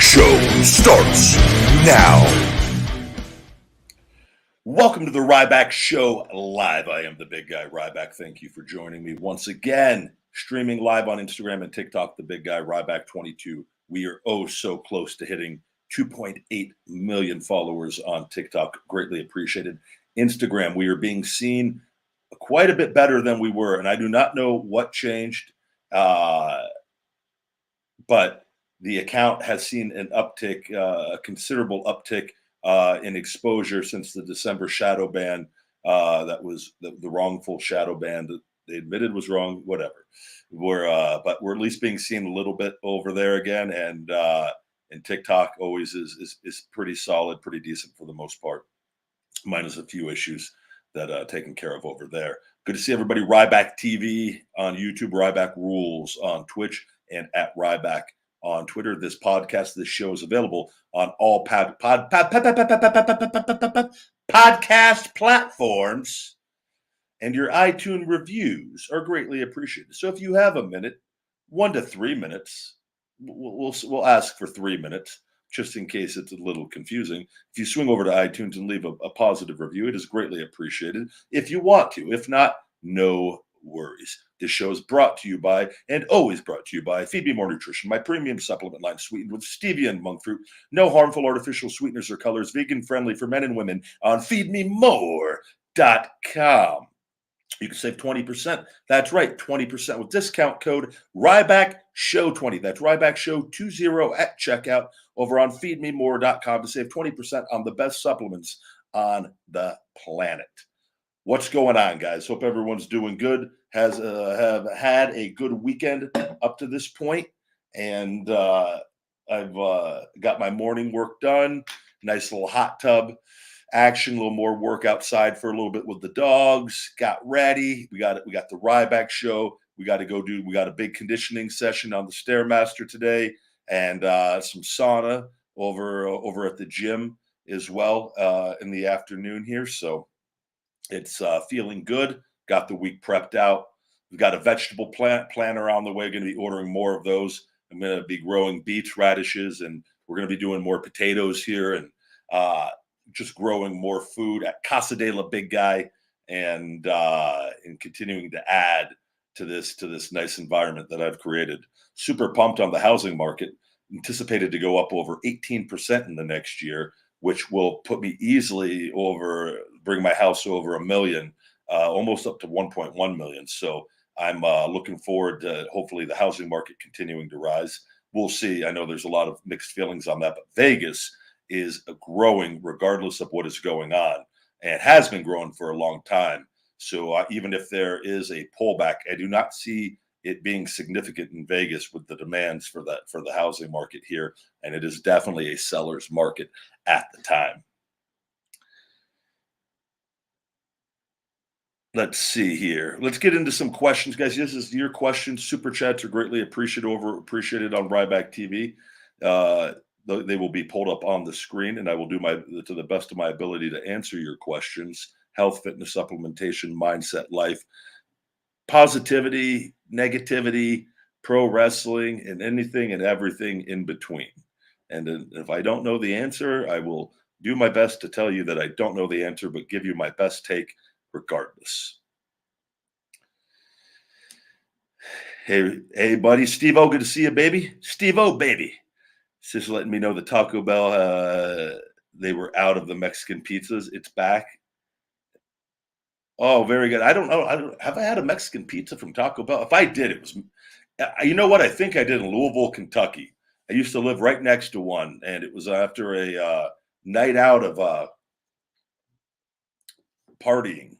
Ryback Show starts now. Welcome to the Ryback Show Live. I am the big guy, Ryback. Thank you for joining me once again. Streaming live on Instagram and TikTok, the big guy, Ryback20. We are so close to hitting 2.8 million followers on TikTok. Greatly appreciated. Instagram, we are being seen quite a bit better than we were, and I do not know what changed, but the account has seen an uptick, a considerable uptick in exposure since the December shadow ban. That was the wrongful shadow ban that they admitted was wrong. Whatever, but we're at least being seen a little bit over there again, and TikTok always is pretty solid, pretty decent for the most part, minus a few issues that taken care of over there. Good to see everybody. Ryback TV on YouTube, Ryback Rules on Twitch, and at Ryback on Twitter. This podcast, this show is available on all podcast platforms, and your iTunes reviews are greatly appreciated. So if you have a minute, 1 to 3 minutes, we'll ask for 3 minutes, just in case it's a little confusing. If you swing over to iTunes and leave a positive review, it is greatly appreciated if you want to. If not, no worries. This show is brought to you by, and always brought to you by, Feed Me More Nutrition, my premium supplement line sweetened with stevia and monk fruit. No harmful artificial sweeteners or colors, vegan friendly for men and women on feedmemore.com. You can save 20%. That's right, 20% with discount code RYBACKSHOW20. That's RYBACKSHOW20 at checkout over on feedmemore.com to save 20% on the best supplements on the planet. What's going on, guys? Hope everyone's doing good. Have had a good weekend up to this point, and I've got my morning work done. Nice little hot tub action, a little more work outside for a little bit with the dogs. Got ready. We got the Ryback show. We got a big conditioning session on the Stairmaster today, and some sauna over at the gym as well in the afternoon here. So it's feeling good. Got the week prepped out. We've got a vegetable planter on the way. Going to be ordering more of those. I'm going to be growing beets, radishes, and we're going to be doing more potatoes here, and just growing more food at Casa de la Big Guy, and continuing to add to this nice environment that I've created. Super pumped on the housing market. Anticipated to go up over 18% in the next year, which will put me easily bring my house over $1 million, almost up to 1.1 million. So I'm looking forward to hopefully the housing market continuing to rise. We'll see. I know there's a lot of mixed feelings on that, but Vegas is growing regardless of what is going on, and has been growing for a long time. So even if there is a pullback, I do not see it being significant in Vegas with the demands for the housing market here, and it is definitely a seller's market at the time. Let's see here. Let's get into some questions, guys. This is your questions. Super chats are greatly appreciated on Ryback TV. They will be pulled up on the screen, and I will do to the best of my ability to answer your questions. Health, fitness, supplementation, mindset, life, positivity, negativity, pro wrestling, and anything and everything in between. And if I don't know the answer, I will do my best to tell you that I don't know the answer, but give you my best take regardless. Hey, buddy. Steve-O, good to see you, baby. Steve-O, baby. Just letting me know the Taco Bell, they were out of the Mexican pizzas. It's back. Oh, very good. I don't know. Have I had a Mexican pizza from Taco Bell? If I did, it was, you know what? I think I did in Louisville, Kentucky. I used to live right next to one, and it was after a night out of partying.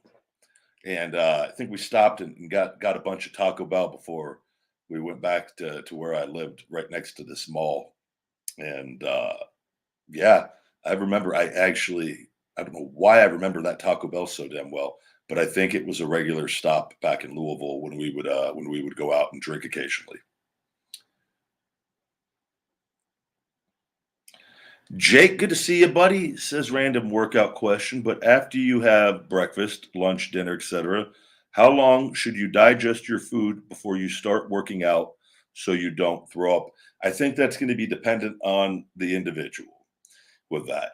And I think we stopped and got a bunch of Taco Bell before we went back to where I lived, right next to this mall. And yeah, I remember. I don't know why I remember that Taco Bell so damn well, but I think it was a regular stop back in Louisville when we would go out and drink occasionally. Jake, good to see you, buddy. Says random workout question, but after you have breakfast, lunch, dinner, etc., how long should you digest your food before you start working out so you don't throw up. I think that's going to be dependent on the individual with that.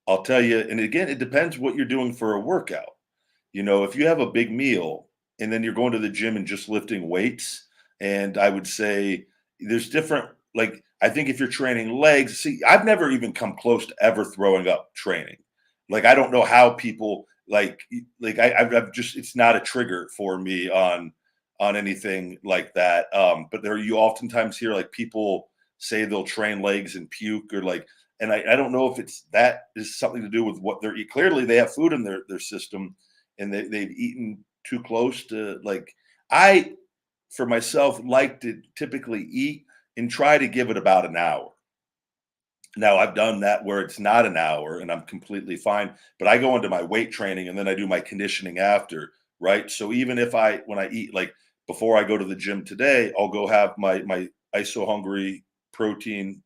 I'll tell you, and again, it depends what you're doing for a workout. If you have a big meal and then you're going to the gym and just lifting weights, and I would say there's different, like, I think if you're training legs, see, I've never even come close to ever throwing up training. Like, I don't know how people I've just, it's not a trigger for me on anything like that. But there, you oftentimes hear like people say they'll train legs and puke, or like, and I don't know if it's that is something to do with what they're eating. Clearly they have food in their system, and they've eaten too close to, like, I, for myself, like to typically eat and try to give it about an hour. Now, I've done that where it's not an hour and I'm completely fine, but I go into my weight training and then I do my conditioning after, right? So even if when I eat, like before I go to the gym today, I'll go have my ISO Hungry protein,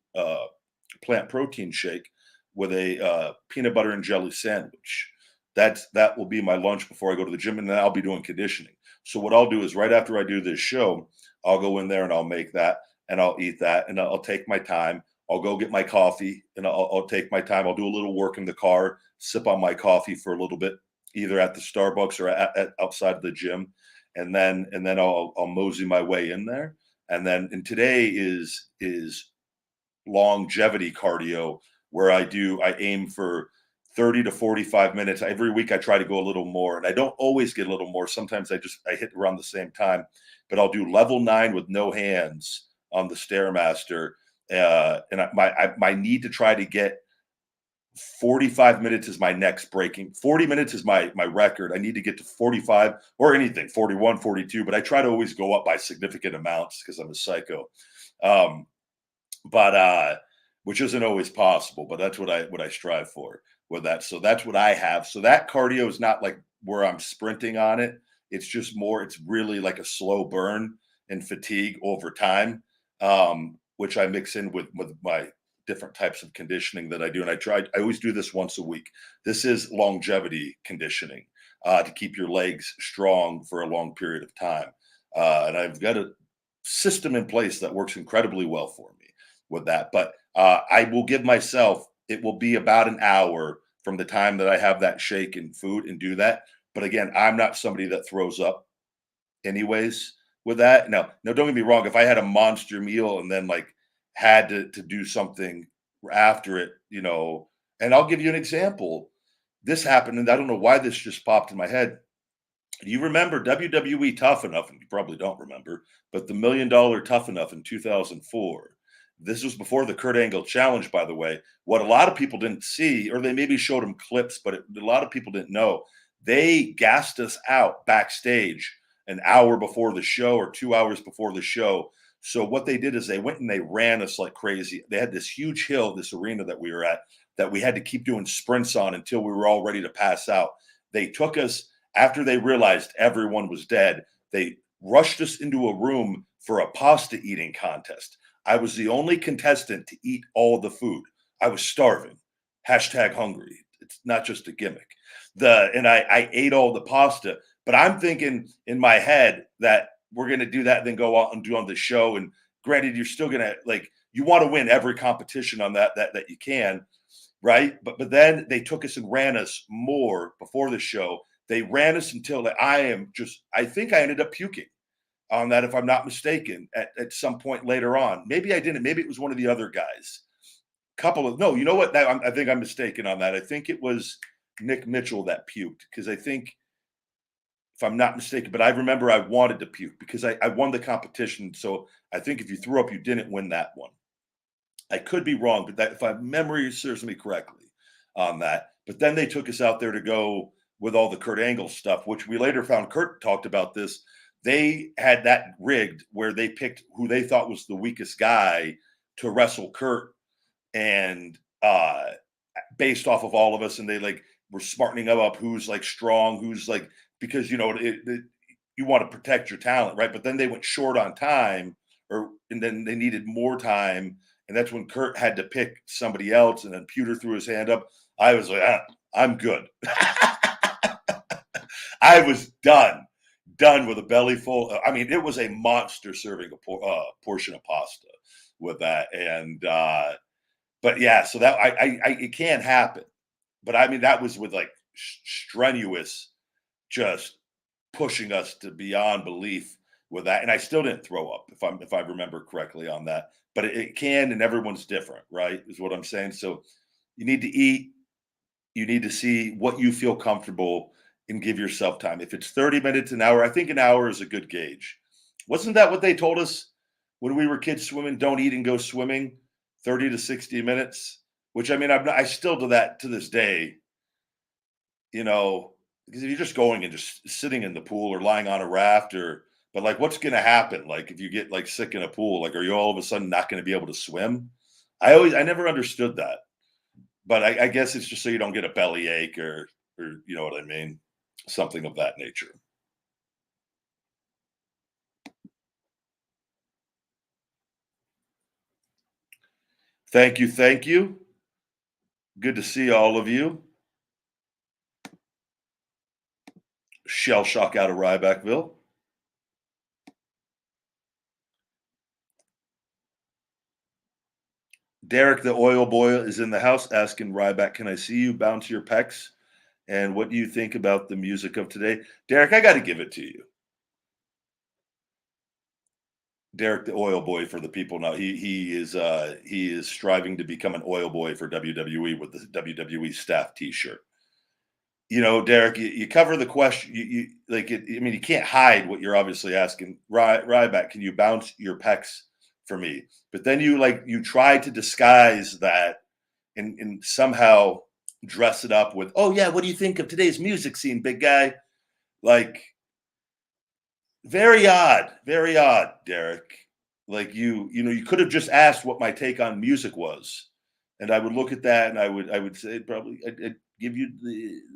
plant protein shake with a peanut butter and jelly sandwich. That will be my lunch before I go to the gym, and then I'll be doing conditioning. So what I'll do is right after I do this show, I'll go in there and I'll make that and I'll eat that and I'll take my time. I'll go get my coffee and I'll take my time. I'll do a little work in the car, sip on my coffee for a little bit, either at the Starbucks or at outside of the gym, and then I'll mosey my way in there. And today is longevity cardio, where I aim for 30 to 45 minutes. Every week I try to go a little more, and I don't always get a little more. Sometimes I hit around the same time, but I'll do level 9 with no hands on the Stairmaster. And my need to try to get 45 minutes is my next breaking. 40 minutes is my record. I need to get to 45 or anything, 41, 42, but I try to always go up by significant amounts because I'm a psycho. But which isn't always possible, but that's what I strive for with that. So that's what I have. So that cardio is not like where I'm sprinting on it. It's just more, it's really like a slow burn and fatigue over time, which I mix in with my different types of conditioning that I do. And I always do this once a week. This is longevity conditioning, to keep your legs strong for a long period of time. And I've got a system in place that works incredibly well for me with that. But I will give myself, it will be about an hour from the time that I have that shake and food and do that. But again, I'm not somebody that throws up anyways with that. Now, don't get me wrong. If I had a monster meal and then like had to do something after it, and I'll give you an example. This happened, and I don't know why this just popped in my head. Do you remember WWE Tough Enough? And you probably don't remember, but the $1 Million Tough Enough in 2004. This was before the Kurt Angle challenge, by the way. What a lot of people didn't see, or they maybe showed them clips, but a lot of people didn't know, they gassed us out backstage an hour before the show or 2 hours before the show. So what they did is they went and they ran us like crazy. They had this huge hill, this arena that we were at, that we had to keep doing sprints on until we were all ready to pass out. They took us, after they realized everyone was dead, they rushed us into a room for a pasta eating contest. I was the only contestant to eat all the food. I was starving. #hungry. It's not just a gimmick. And I ate all the pasta, but I'm thinking in my head that we're going to do that and then go out and do on the show. And granted, you're still going to, like, you want to win every competition on that you can, right? But then they took us and ran us more before the show. They ran us until I think I ended up puking on that, if I'm not mistaken, at some point later on. Maybe I didn't. Maybe it was one of the other guys. No, you know what? I think I'm mistaken on that. I think it was Nick Mitchell that puked, because I think, if I'm not mistaken, but I remember I wanted to puke because I won the competition. So I think if you threw up, you didn't win that one. I could be wrong, but that, if my memory serves me correctly on that. But then they took us out there to go with all the Kurt Angle stuff, which we later found, Kurt talked about this. They had that rigged where they picked who they thought was the weakest guy to wrestle Kurt, and based off of all of us, and they like were smartening up who's like strong, who's like, because you want to protect your talent, right? But then they went short on time, and then they needed more time, and that's when Kurt had to pick somebody else, and then Pewter threw his hand up. I was like, I'm good. I was done. done with a belly full. I mean, it was a monster serving a portion of pasta with that, and but yeah, so that I it can happen, but I mean that was with like strenuous, just pushing us to beyond belief with that, and I still didn't throw up if I remember correctly on that, but it can, and everyone's different, right? Is what I'm saying. So you need to eat, you need to see what you feel comfortable and give yourself time. If it's 30 minutes, an hour, I think an hour is a good gauge. Wasn't that what they told us when we were kids swimming? Don't eat and go swimming, 30 to 60 minutes, which I mean, I still do that to this day, you know, because if you're just going and just sitting in the pool or lying on a raft but like, what's going to happen? Like, if you get like sick in a pool, like, are you all of a sudden not going to be able to swim? I never understood that, but I guess it's just so you don't get a belly ache or you know what I mean, something of that nature. Thank you, thank you. Good to see all of you. Shell shock out of Rybackville. Derek, the oil boy, is in the house asking Ryback, "Can I see you bounce your pecs? And what do you think about the music of today?" Derek, I got to give it to you. Derek, the oil boy, for the people now, he is striving to become an oil boy for WWE with the WWE staff T-shirt. You know, Derek, you cover the question. You like it. I mean, you can't hide what you're obviously asking. Ryback, can you bounce your pecs for me? But then you try to disguise that and somehow dress it up with, oh yeah, what do you think of today's music scene, big guy? Like, very odd, Derek. Like you know, you could have just asked what my take on music was, and I would look at that and I would say probably I'd give you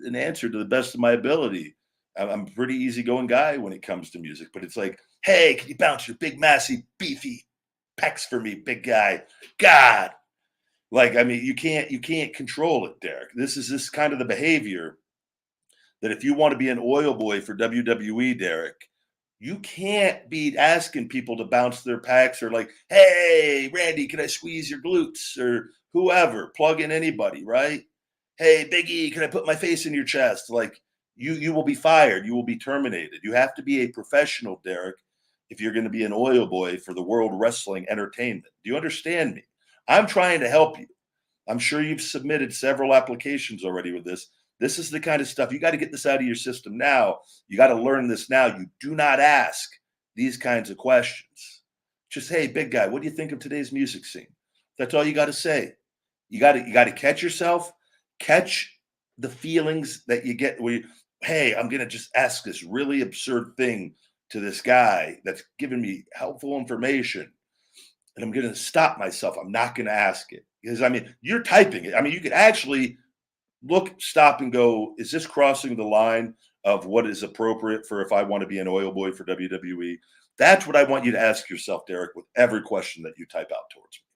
an answer to the best of my ability. I'm a pretty easygoing guy when it comes to music, but it's like, hey, can you bounce your big, massy, beefy pecs for me, big guy? God, like I mean, you can't control it, Derek. This kind of the behavior that if you want to be an oil boy for WWE, Derek, you can't be asking people to bounce their packs or like, hey, Randy, can I squeeze your glutes or whoever, plug in anybody, right? Hey, Biggie, can I put my face in your chest? Like you will be fired. You will be terminated. You have to be a professional, Derek, if you're going to be an oil boy for the World Wrestling Entertainment. Do you understand me? I'm trying to help you. I'm sure you've submitted several applications already with this. This is the kind of stuff you got to get this out of your system now. You got to learn this now. You do not ask these kinds of questions. Just, hey, big guy, what do you think of today's music scene? That's all you got to say. You got to catch yourself, catch the feelings that you get where you, hey, I'm gonna just ask this really absurd thing to this guy that's giving me helpful information and I'm going to stop myself. I'm not going to ask it because I mean, you're typing it. I mean, you could actually look, stop, and go, is this crossing the line of what is appropriate for if I want to be an oil boy for WWE? That's what I want you to ask yourself, Derek, with every question that you type out towards me.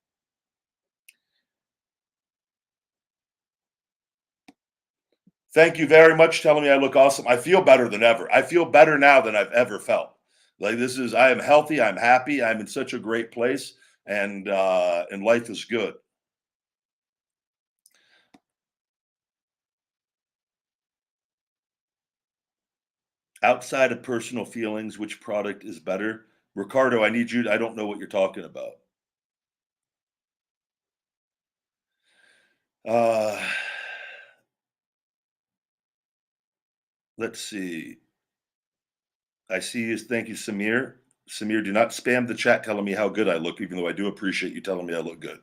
Thank you very much telling me I look awesome. I feel better than ever. I feel better now than I've ever felt. Like I am healthy. I'm happy. I'm in such a great place, and life is good. Outside of personal feelings, which product is better? Ricardo, I need you. I don't know what you're talking about. Uh, let's see. I see you. Thank you, Samir. Samir, do not spam the chat telling me how good I look, even though I do appreciate you telling me I look good.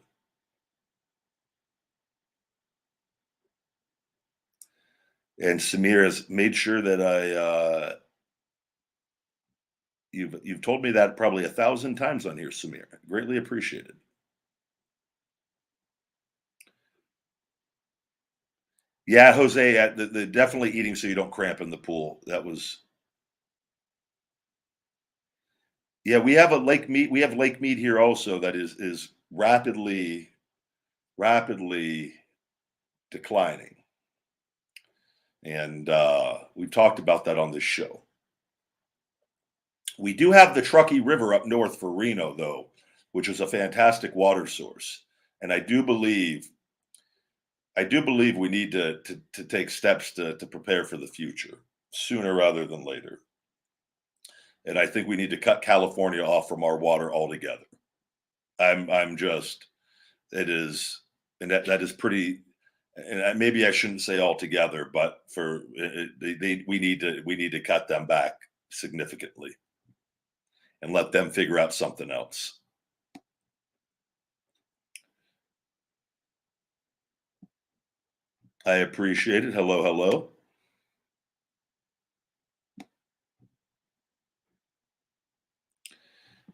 And Samir has made sure that you've told me that probably 1,000 times on here, Samir. Greatly appreciated. Yeah, Jose, the definitely eating so you don't cramp in the pool. That was yeah. We have a lake mead. We have lake mead here also that is rapidly declining, and we've talked about that on this show. We do have the Truckee River up north for Reno, though, which is a fantastic water source. And I do believe we need to take steps to prepare for the future sooner rather than later. And I think we need to cut California off from our water altogether. I'm just it is, and that is pretty. And maybe I shouldn't say altogether, but for we need to cut them back significantly and let them figure out something else. I appreciate it. Hello, hello.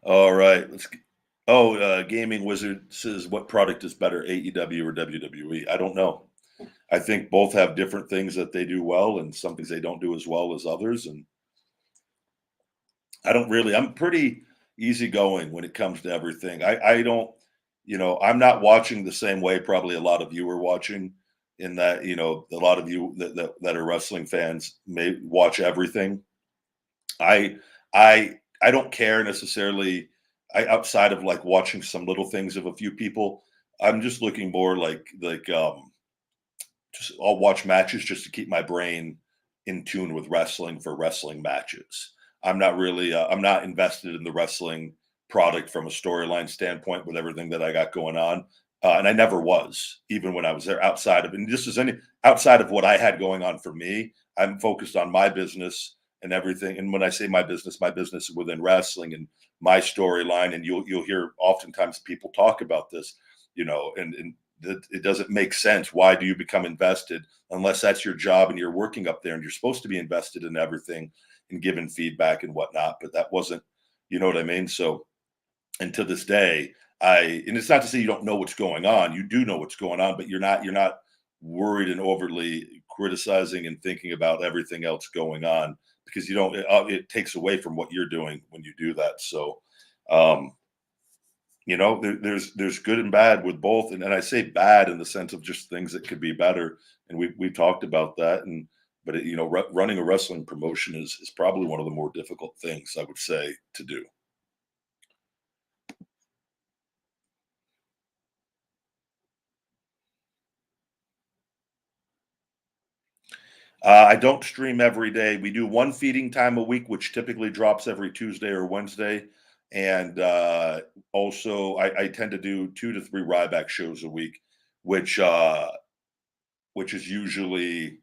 All right, Gaming Wizard says, "What product is better, AEW or WWE?" I don't know. I think both have different things that they do well, and some things they don't do as well as others. And I don't really. I'm pretty easygoing when it comes to everything. I don't. I'm not watching the same way probably a lot of you are watching. In that, a lot of you that are wrestling fans may watch everything. I I don't care necessarily. Outside of like watching some little things of a few people, I'm just looking more like just I'll watch matches just to keep my brain in tune with wrestling for wrestling matches. I'm not invested in the wrestling product from a storyline standpoint with everything that I got going on. And I never was, even when I was there outside of, and this is any outside of what I had going on for me. I'm focused on my business and everything. And when I say my business is within wrestling and my storyline. And you'll hear oftentimes people talk about this, and it doesn't make sense. Why do you become invested unless that's your job and you're working up there and you're supposed to be invested in everything and giving feedback and whatnot? But that wasn't, you know what I mean? So, and to this day, and it's not to say you don't know what's going on. You do know what's going on, but you're not worried and overly criticizing and thinking about everything else going on because you don't. It takes away from what you're doing when you do that. So, um, there's good and bad with both, and I say bad in the sense of just things that could be better, and we've talked about that. And but running a wrestling promotion is probably one of the more difficult things I would say to do. I don't stream every day. We do one feeding time a week, which typically drops every Tuesday or Wednesday. And also, I tend to do 2 to 3 Ryback shows a week, which which is usually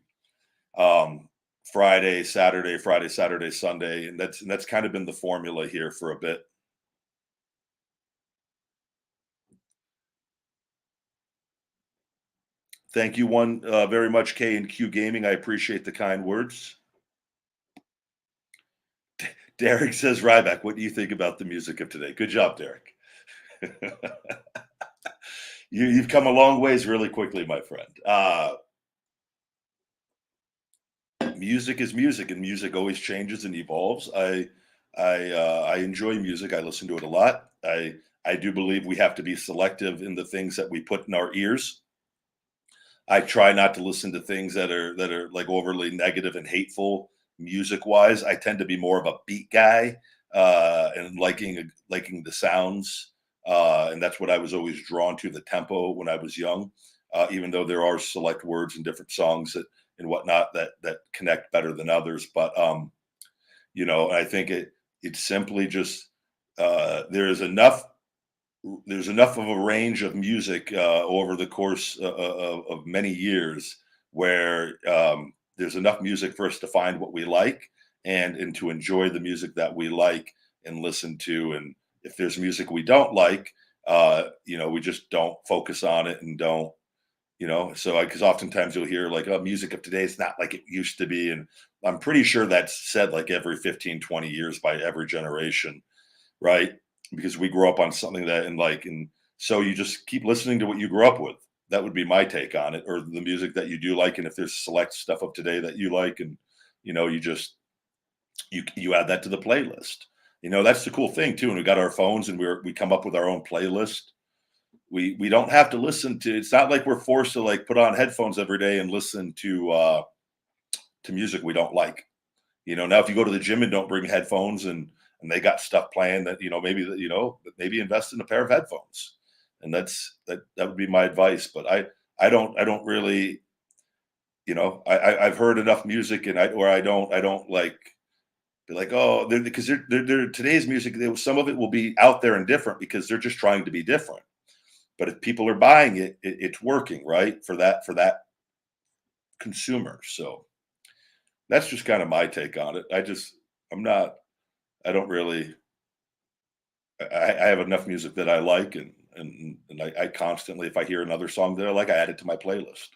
um, Friday, Saturday, Sunday, and that's kind of been the formula here for a bit. Thank you one very much, K and Q Gaming. I appreciate the kind words. Derek says, Ryback, what do you think about the music of today? Good job, Derek. You've come a long ways really quickly, my friend. Music is music, and music always changes and evolves. I enjoy music. I listen to it a lot. I do believe we have to be selective in the things that we put in our ears. I try not to listen to things that are like overly negative and hateful music wise. I tend to be more of a beat guy and liking the sounds, and that's what I was always drawn to, the tempo when I was young. Even though there are select words in different songs and whatnot that connect better than others, but I think it's simply just there is enough there's enough of a range of music over the course of many years where there's enough music for us to find what we like and to enjoy the music that we like and listen to. And if there's music we don't like, we just don't focus on it and don't, so because oftentimes you'll hear like, oh, music of today is not like it used to be. And I'm pretty sure that's said like every 15, 20 years by every generation, right? Because we grew up on something and so you just keep listening to what you grew up with. That would be my take on it, or the music that you do like. And if there's select stuff of today that you like, and you just you add that to the playlist. That's the cool thing too. And we got our phones and we come up with our own playlist. We don't have to listen to. It's not like we're forced to like put on headphones every day and listen to music we don't like. Now if you go to the gym and don't bring headphones and and they got stuff playing that, maybe invest in a pair of headphones. And that would be my advice. But I don't really, I've heard enough music, and I don't like be like, oh, because they're today's music. Some of it will be out there and different because they're just trying to be different. But if people are buying it, it's working, right, for that consumer. So that's just kind of my take on it. I'm not. I don't really. I have enough music that I like, and I constantly, if I hear another song that I like, I add it to my playlist.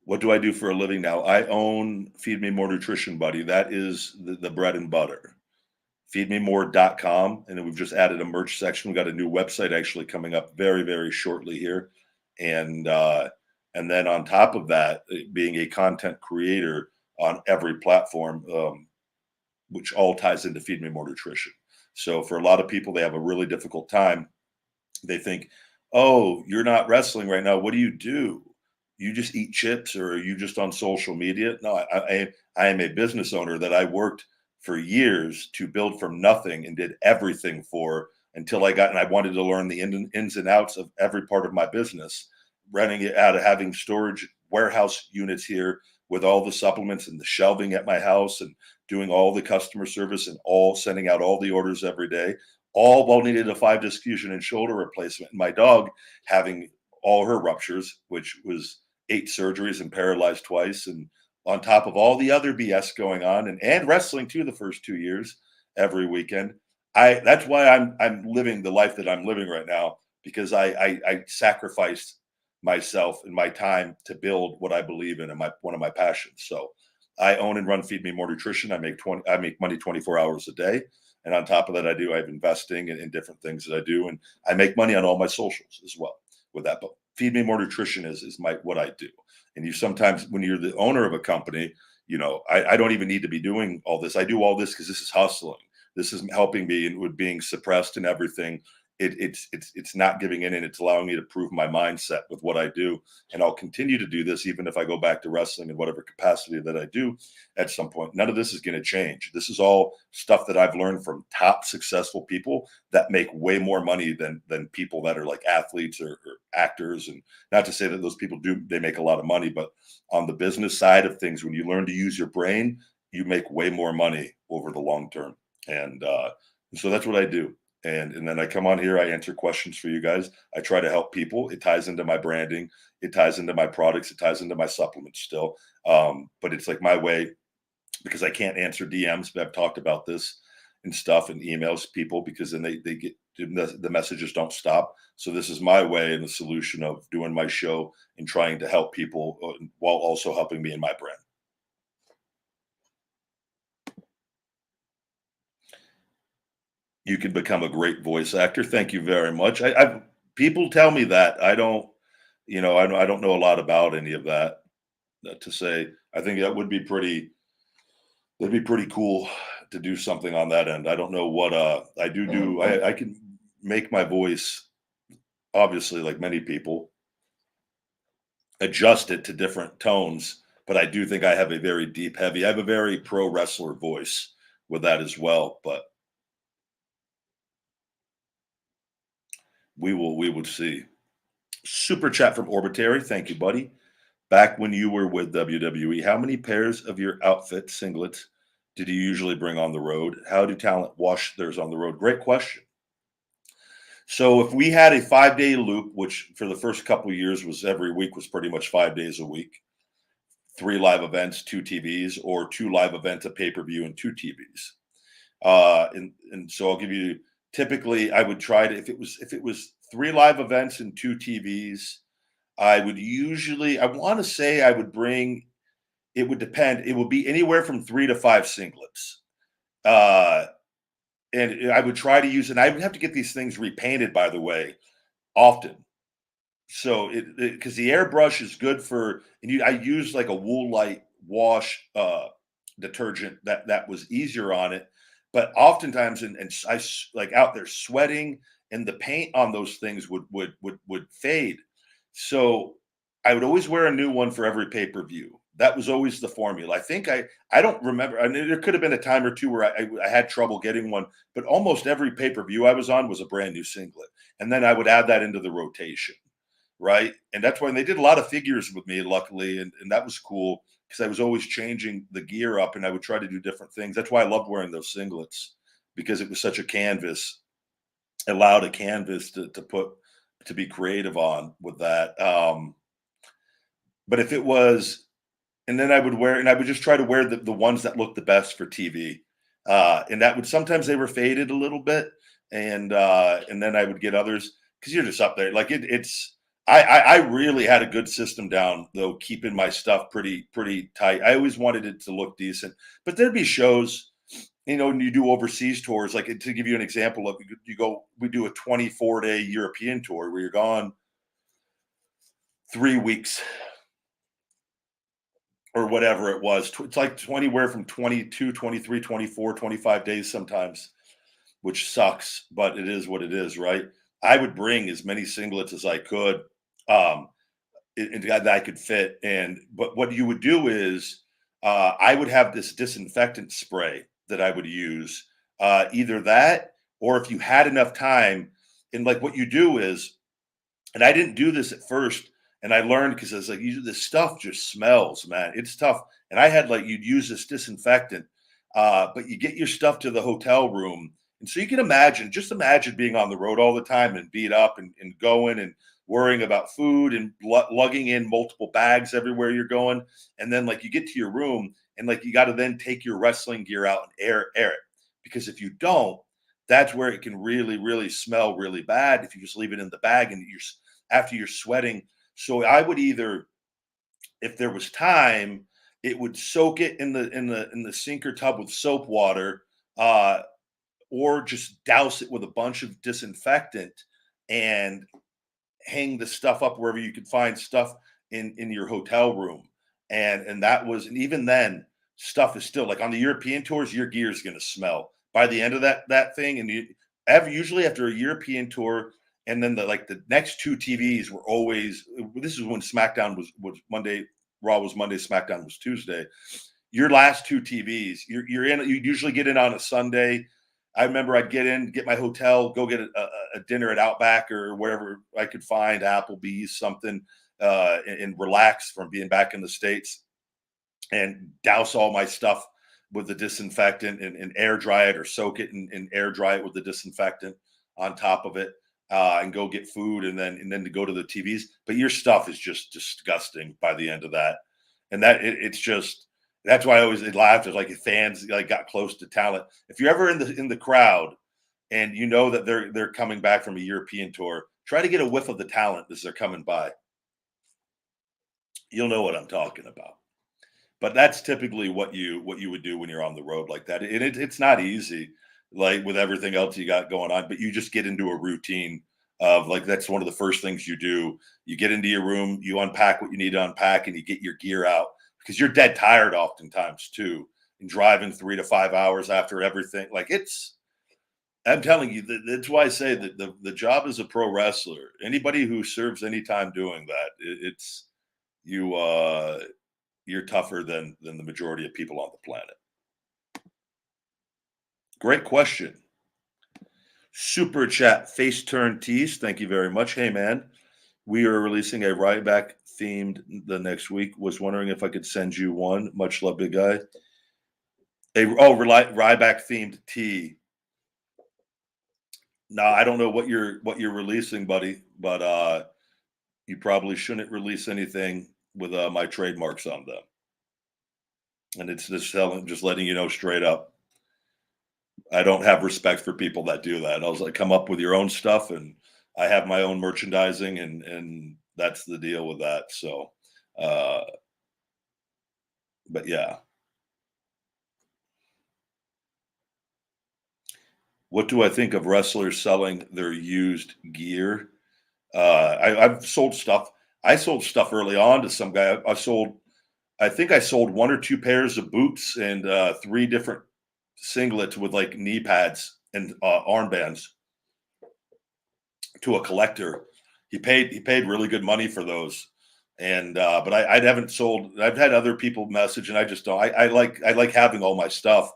What do I do for a living now? I own Feed Me More Nutrition Buddy. That is the bread and butter. Feedmemore.com. And then we've just added a merch section. We got a new website actually coming up very, very shortly here. And then on top of that, being a content creator on every platform, which all ties into Feed Me More Nutrition. So for a lot of people, they have a really difficult time. They think, oh, you're not wrestling right now. What do? You just eat chips, or are you just on social media? No, I am a business owner that I worked for years to build from nothing and did everything for, until and I wanted to learn the ins and outs of every part of my business, renting it out, of having storage warehouse units here with all the supplements and the shelving at my house, and doing all the customer service and all sending out all the orders every day, all while needed a 5-disc fusion and shoulder replacement. And my dog having all her ruptures, which was 8 surgeries and paralyzed twice. And on top of all the other BS going on, and wrestling too, the first 2 years, every weekend. That's why I'm living the life that I'm living right now, because I sacrificed myself and my time to build what I believe in, and one of my passions. So I own and run Feed Me More Nutrition. I make money 24 hours a day. And on top of that, I have investing in different things that I do. And I make money on all my socials as well with that. But Feed Me More Nutrition is what I do. And you sometimes, when you're the owner of a company, I don't even need to be doing all this. I do all this because this is hustling. This is helping me, and with being suppressed and everything. It's not giving in, and it's allowing me to prove my mindset with what I do. And I'll continue to do this even if I go back to wrestling in whatever capacity that I do at some point. None of this is going to change. This is all stuff that I've learned from top successful people that make way more money than people that are like athletes or actors. And not to say that those people they make a lot of money, but on the business side of things, when you learn to use your brain, you make way more money over the long term. And so that's what I do. And then I come on here, I answer questions for you guys. I try to help people. It ties into my branding. It ties into my products. It ties into my supplements still. But it's like my way, because I can't answer DMs, but I've talked about this and stuff, and emails people, because then they get, the messages don't stop. So this is my way and the solution of doing my show and trying to help people while also helping me in my brand. You can become a great voice actor. Thank you very much. People tell me that. I don't, I don't know a lot about any of that, to say. I think that would be pretty. That'd be pretty cool to do something on that end. I don't know what I do. I can make my voice, obviously, like many people, adjust it to different tones. But I do think I have a very deep, heavy. I have a very pro wrestler voice with that as well. But we would see. Super chat from Orbitary. Thank you, buddy. Back when you were with WWE, how many pairs of your outfit singlets did you usually bring on the road? How do talent wash theirs on the road? Great question. So if we had a 5-day loop, which for the first couple of years was every week, was pretty much 5 days a week, 3 live events, 2 TVs, or 2 live events, a pay-per-view, and 2 TVs. And so I'll give you, typically I would try to, if it was 3 live events and 2 TVs, I would want to say I would bring, it would depend. It would be anywhere from 3 to 5 singlets. And I would try to use, and I would have to get these things repainted, by the way, often. So because the airbrush is good for, and I use like a Woolite wash detergent that was easier on it. But oftentimes, and I like out there sweating, and the paint on those things would fade. So I would always wear a new one for every pay-per-view. That was always the formula. I don't remember. I mean, there could have been a time or two where I had trouble getting one, but almost every pay-per-view I was on was a brand new singlet. And then I would add that into the rotation, right? And that's when they did a lot of figures with me, luckily, and that was cool because I was always changing the gear up and I would try to do different things. That's why I loved wearing those singlets because it was such a canvas, allowed a canvas to be creative on with that. But if it was, and then I would just try to wear the ones that looked the best for TV. And that would sometimes they were faded a little bit, and then I would get others because you're just up there. Like it's I really had a good system down though, keeping my stuff pretty tight. I always wanted it to look decent, but there'd be shows, and you do overseas tours. Like to give you an example of we do a 24-day European tour where you're gone 3 weeks or whatever it was. It's like anywhere from 22, 23, 24, 25 days sometimes, which sucks, but it is what it is, right? I would bring as many singlets as I could, um, that I could fit. But what you would do is I would have this disinfectant spray that I would use, either that or if you had enough time. And like what you do is, and I didn't do this at first, and I learned because I was like, this stuff just smells, man. It's tough. And I had you'd use this disinfectant, but you get your stuff to the hotel room. And so you can just imagine being on the road all the time and beat up and going and worrying about food and lugging in multiple bags everywhere you're going. And then you get to your room and you got to then take your wrestling gear out and air it. Because if you don't, that's where it can really, really smell really bad if you just leave it in the bag and after you're sweating. So I would either, if there was time, it would soak it in the sink or tub with soap water, or just douse it with a bunch of disinfectant and hang the stuff up wherever you could find stuff in your hotel room. And even then, stuff is still on the European tours, your gear is going to smell by the end of that thing. And usually after a European tour, and then the next two TVs were always, this is when SmackDown was Monday, Raw was Monday, SmackDown was Tuesday. Your last two TVs, you usually get in on a Sunday. I remember I'd get my hotel, go get a dinner at Outback or wherever I could find, Applebee's, something, and relax from being back in the States, and douse all my stuff with the disinfectant and air dry it or soak it and air dry it with the disinfectant on top of it, and go get food and then to go to the TVs. But your stuff is just disgusting by the end of that. And it's just, that's why I always laughed. It's if fans got close to talent. If you're ever in the crowd and you know that they're coming back from a European tour, try to get a whiff of the talent as they're coming by. You'll know what I'm talking about. But that's typically what you would do when you're on the road like that. And it's not easy, with everything else you got going on, but you just get into a routine of that's one of the first things you do. You get into your room, you unpack what you need to unpack, and you get your gear out because you're dead tired oftentimes too. And driving 3 to 5 hours after everything, I'm telling you, that's why I say that the job as a pro wrestler, anybody who serves any time doing that, it's you're tougher than the majority of people on the planet. Great question. Super chat, face turn tease. Thank you very much. Hey man, we are releasing a Ryback themed the next week. Was wondering if I could send you one. Much love, big guy. Ryback themed tea. No, I don't know what you're releasing, buddy, but you probably shouldn't release anything with my trademarks on them. And it's just letting you know straight up. I don't have respect for people that do that. I was come up with your own stuff, and I have my own merchandising, and that's the deal with that. So, but yeah. What do I think of wrestlers selling their used gear? I've sold stuff. I sold stuff early on to some guy. I think I sold 1 or 2 pairs of boots and 3 different singlets with knee pads and armbands to a collector. He paid really good money for those. And but I haven't sold. I've had other people message, and I just don't. I like having all my stuff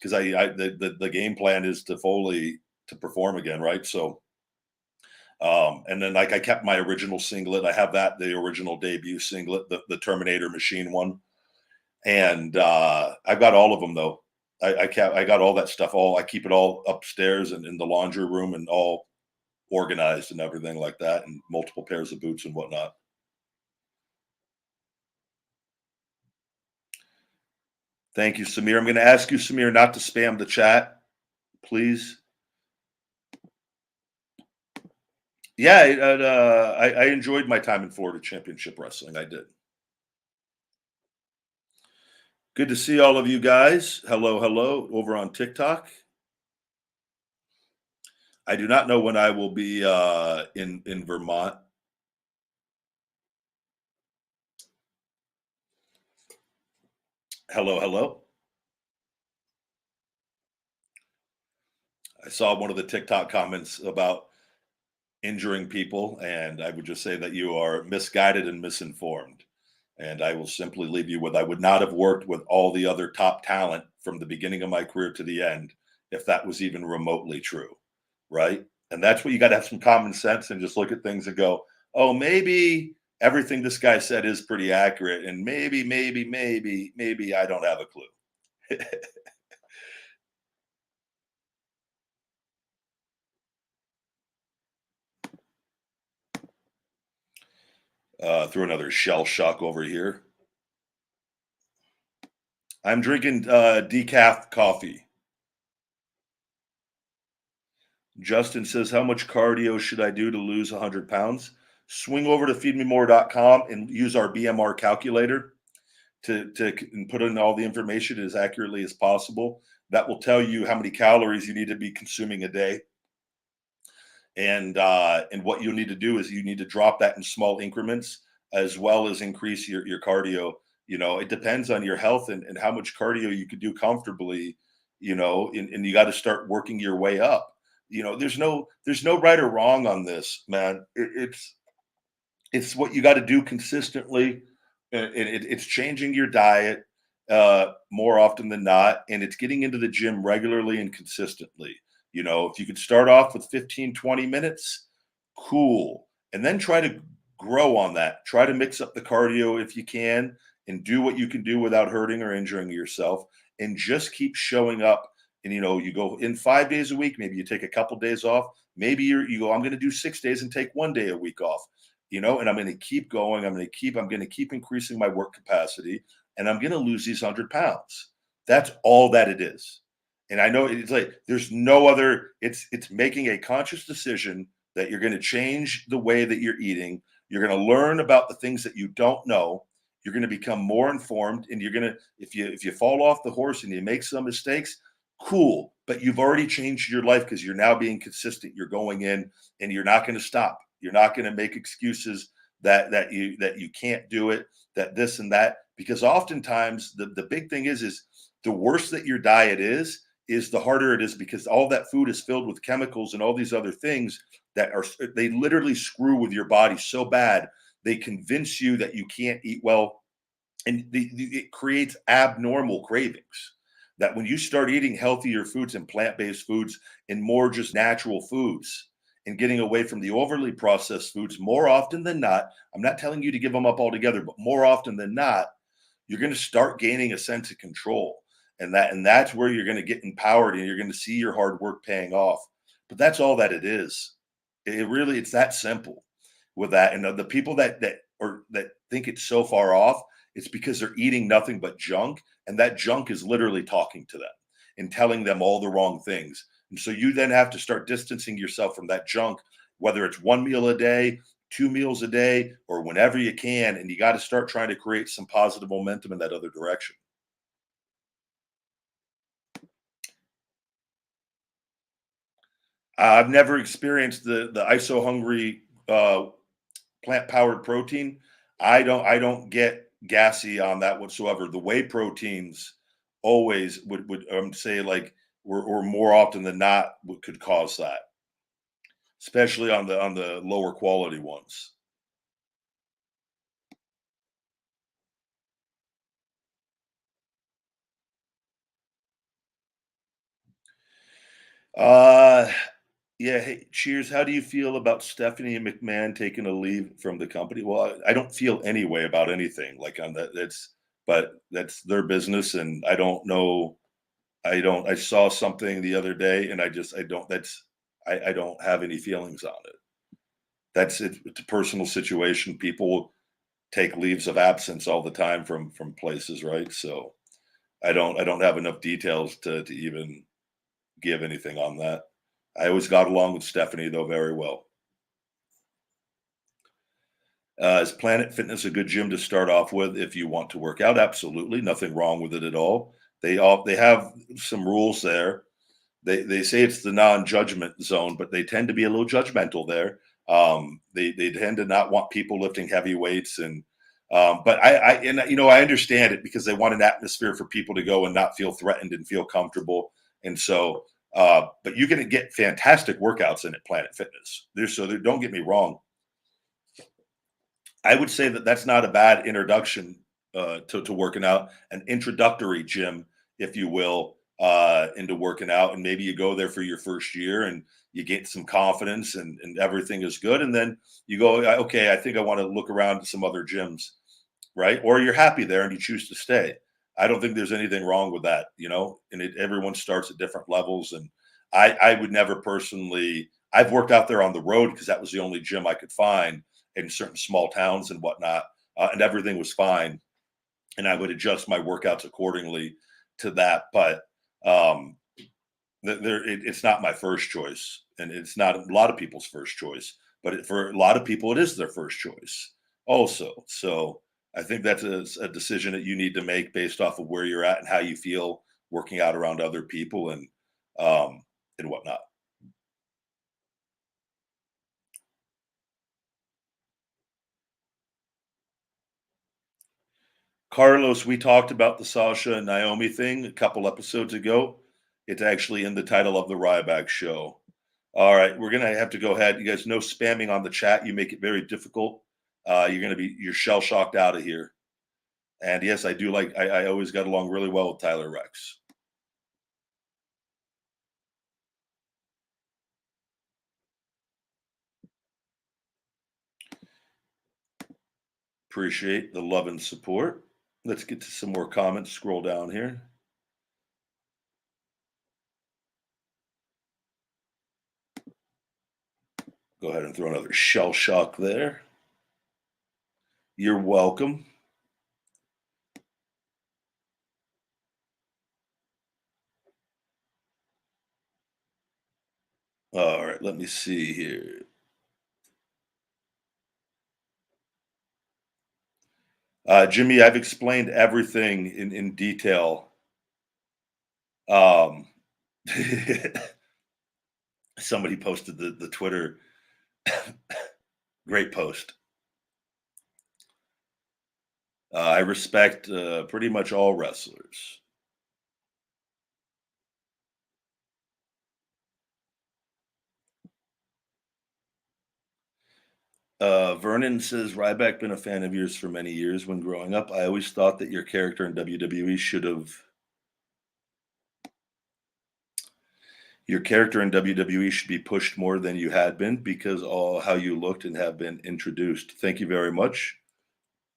because the game plan is to fully to perform again, right? So and then like I kept my original singlet. I have that the original debut singlet, the Terminator machine one, and I've got all of them though. I got all that stuff. All I keep it all upstairs and in the laundry room and all organized and everything like that, and multiple pairs of boots and whatnot. Thank you, Samir. I'm going to ask you, Samir, not to spam the chat, please. Yeah, I enjoyed my time in Florida Championship Wrestling. I did. Good to see all of you guys. Hello, hello, over on TikTok. I do not know when I will be in Vermont. Hello, hello. I saw one of the TikTok comments about injuring people, and I would just say that you are misguided and misinformed. And I will simply leave you with I would not have worked with all the other top talent from the beginning of my career to the end if that was even remotely true. Right. And that's what you got to have some common sense and just look at things and go, oh, maybe everything this guy said is pretty accurate. And maybe I don't have a clue. Through another shell shock over here. I'm drinking decaf coffee. Justin says, how much cardio should I do to lose 100 pounds? Swing over to feedmemore.com and use our BMR calculator to and put in all the information as accurately as possible. That will tell you how many calories you need to be consuming a day. And what you'll need to do is you need to drop that in small increments as well as increase your cardio. You know, it depends on your health and how much cardio you could do comfortably, you know, and you got to start working your way up. You know, there's no right or wrong on this, man. It's what you got to do consistently. It's changing your diet more often than not, and it's getting into the gym regularly and consistently. You know, if you could start off with 15, 20 minutes, cool. And then try to grow on that. Try to mix up the cardio if you can and do what you can do without hurting or injuring yourself. And just keep showing up. And, you know, you go in 5 days a week, maybe you take a couple days off. Maybe you go, I'm going to do 6 days and take 1 day a week off, you know, and I'm going to keep going. I'm going to keep increasing my work capacity and I'm going to lose these 100 pounds. That's all that it is. And I know it's like there's no other, it's making a conscious decision that you're going to change the way that you're eating. You're going to learn about the things that you don't know. You're going to become more informed and you're going to if you fall off the horse and you make some mistakes, cool, but you've already changed your life because you're now being consistent. You're going in and you're not going to stop. You're not going to make excuses that you can't do it, that this and that, because oftentimes the big thing is the worse that your diet is the harder it is because all that food is filled with chemicals and all these other things that are they literally screw with your body so bad they convince you that you can't eat well, and it creates abnormal cravings. That when you start eating healthier foods and plant-based foods and more just natural foods and getting away from the overly processed foods, more often than not, I'm not telling you to give them up altogether, but more often than not, you're going to start gaining a sense of control. And that's where you're going to get empowered and you're going to see your hard work paying off. But that's all that it is. It really, it's that simple with that. And the people that think it's so far off, it's because they're eating nothing but junk, and that junk is literally talking to them and telling them all the wrong things. And so you then have to start distancing yourself from that junk, whether it's one meal a day, 2 meals a day, or whenever you can. And you got to start trying to create some positive momentum in that other direction. I've never experienced the ISO hungry plant powered protein. I don't get gassy on that whatsoever. The whey proteins always would say like or more often than not could cause that, especially on the lower quality ones. Uh, yeah. Hey, cheers. How do you feel about Stephanie McMahon taking a leave from the company? Well, I don't feel any way about anything like on that. But that's their business, and I don't know. I don't. I saw something the other day, and I don't. I don't have any feelings on it. That's it. It's a personal situation. People take leaves of absence all the time from places, right? So I don't have enough details to even give anything on that. I always got along with Stephanie though very well. Is Planet Fitness a good gym to start off with if you want to work out? Absolutely, nothing wrong with it at all. They have some rules there. They say it's the non-judgment zone, but they tend to be a little judgmental there. They tend to not want people lifting heavy weights, and but I understand it because they want an atmosphere for people to go and not feel threatened and feel comfortable. And so, but you can get fantastic workouts in at Planet Fitness. Don't get me wrong. I would say that that's not a bad introduction to working out, an introductory gym, if you will, into working out. And maybe you go there for your first year and you get some confidence and everything is good. And then you go, okay, I think I want to look around at some other gyms, right? Or you're happy there and you choose to stay. I don't think there's anything wrong with that, and everyone starts at different levels. And I would never personally, I've worked out there on the road because that was the only gym I could find in certain small towns and whatnot, and everything was fine. And I would adjust my workouts accordingly to that. But um, it's not my first choice, and it's not a lot of people's first choice. But for a lot of people, it is their first choice, also. So I think that's a decision that you need to make based off of where you're at and how you feel working out around other people um, and whatnot. Carlos, we talked about the Sasha and Naomi thing a couple episodes ago. It's actually in the title of the Ryback show. All right, we're gonna have to go ahead. You guys know spamming on the chat, you make it very difficult. You're shell shocked out of here. And yes, I do I always got along really well with Tyler Rex. Appreciate the love and support. Let's get to some more comments. Scroll down here. Go ahead and throw another shell shock there. You're welcome. All right, let me see here. Jimmy, I've explained everything in detail. Um, somebody posted the Twitter. Great post. I respect pretty much all wrestlers. Vernon says, Ryback been a fan of yours for many years when growing up. I always thought that your character in WWE should have your character in WWE should be pushed more than you had been because all how you looked and have been introduced. Thank you very much.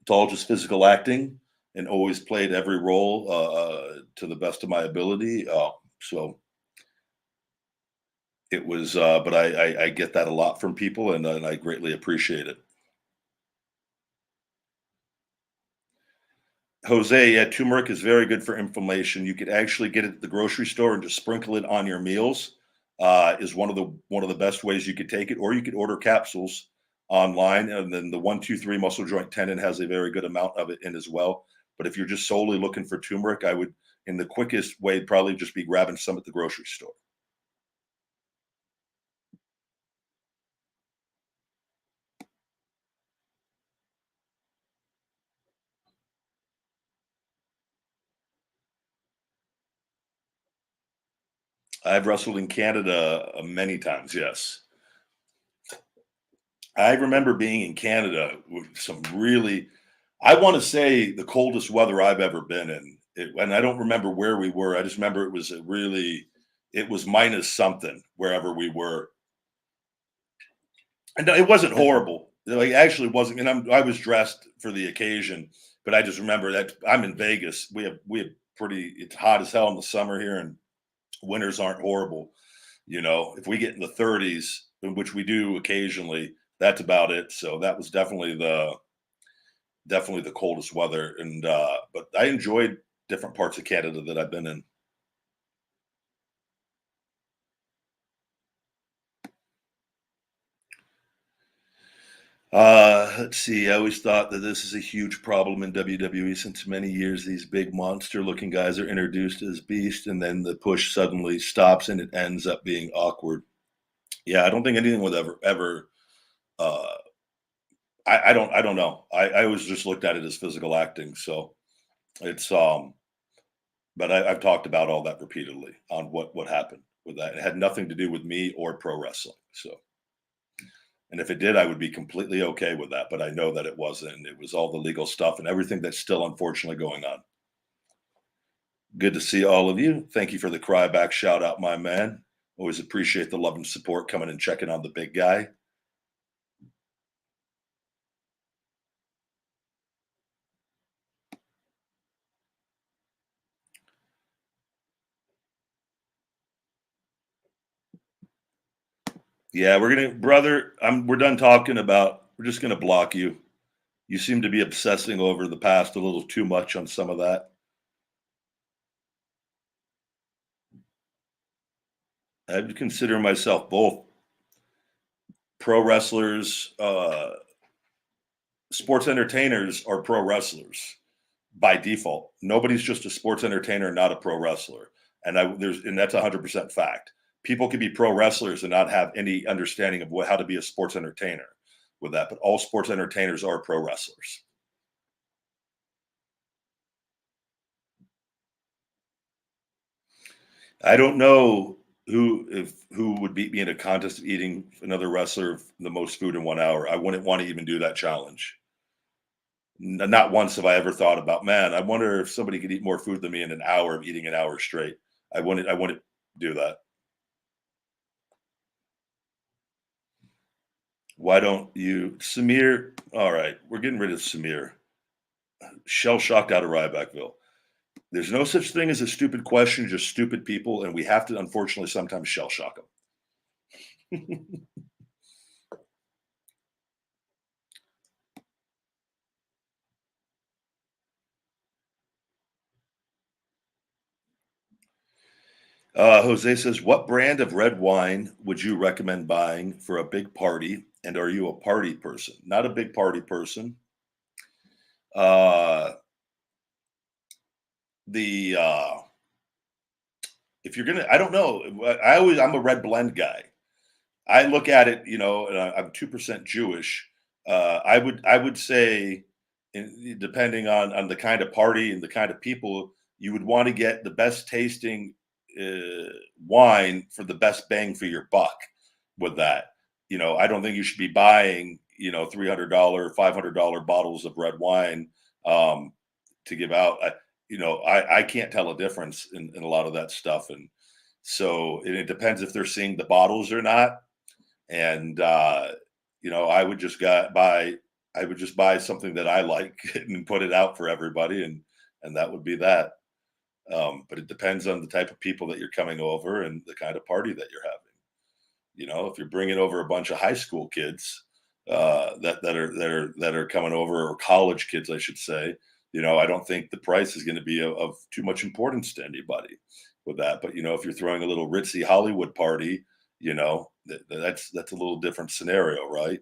It's all just physical acting and always played every role to the best of my ability. So it was, but I get that a lot from people, and I greatly appreciate it. Jose, yeah, turmeric is very good for inflammation. You could actually get it at the grocery store and just sprinkle it on your meals. Is one of the best ways you could take it, or you could order capsules online, and then the 1, 2, 3 muscle joint tendon has a very good amount of it in as well. But if you're just solely looking for turmeric, I would, in the quickest way, probably just be grabbing some at the grocery store. I've wrestled in Canada many times. Yes, I remember being in Canada with some really, I want to say the coldest weather I've ever been in. And I don't remember where we were. I just remember it was a really, it was minus something wherever we were. And it wasn't horrible. Like, actually wasn't. And I was dressed for the occasion, but I just remember that I'm in Vegas. We have pretty. It's hot as hell in the summer here, and winters aren't horrible. If we get in the 30s, which we do occasionally, that's about it. So that was definitely the coldest weather. And but I enjoyed different parts of Canada that I've been in. Let's see. I always thought that this is a huge problem in WWE since many years. These big monster looking guys are introduced as beast, and then the push suddenly stops and it ends up being awkward. Yeah, I don't think anything would ever. Uh, I don't know. I always just looked at it as physical acting. So it's but I've talked about all that repeatedly on what happened with that. It had nothing to do with me or pro wrestling. So. And if it did, I would be completely okay with that. But I know that it wasn't. It was all the legal stuff and everything that's still unfortunately going on. Good to see all of you. Thank you for the cry back shout out, my man. Always appreciate the love and support coming and checking on the big guy. Yeah, brother. We're done talking about. We're just gonna block you. You seem to be obsessing over the past a little too much on some of that. I would consider myself both pro wrestlers. Sports entertainers are pro wrestlers by default. Nobody's just a sports entertainer, not a pro wrestler. And that's 100% fact. People can be pro wrestlers and not have any understanding of how to be a sports entertainer with that. But all sports entertainers are pro wrestlers. I don't know who would beat me in a contest of eating another wrestler the most food in 1 hour. I wouldn't want to even do that challenge. Not once have I ever thought about, man, I wonder if somebody could eat more food than me in an hour of eating an hour straight. I wouldn't do that. Why don't you, Samir? All right, we're getting rid of Samir. Shell shocked out of Rybackville. There's no such thing as a stupid question, just stupid people, and we have to unfortunately sometimes shell shock them. Jose says, "What brand of red wine would you recommend buying for a big party? And are you a party person? Not a big party person. Uh, the if you're gonna, I don't know. I'm a red blend guy. I look at it, and I'm 2% Jewish. I would say, depending on the kind of party and the kind of people, you would want to get the best tasting wine for the best bang for your buck. With that, I don't think you should be buying $300, $500 bottles of red wine to give out. I can't tell a difference in a lot of that stuff, and so it depends if they're seeing the bottles or not. And I would just buy something that I like and put it out for everybody, and that would be that. But it depends on the type of people that you're coming over and the kind of party that you're having. If you're bringing over a bunch of high school kids that are coming over, or college kids, I should say, I don't think the price is going to be of too much importance to anybody with that. But if you're throwing a little ritzy Hollywood party, that's a little different scenario, right?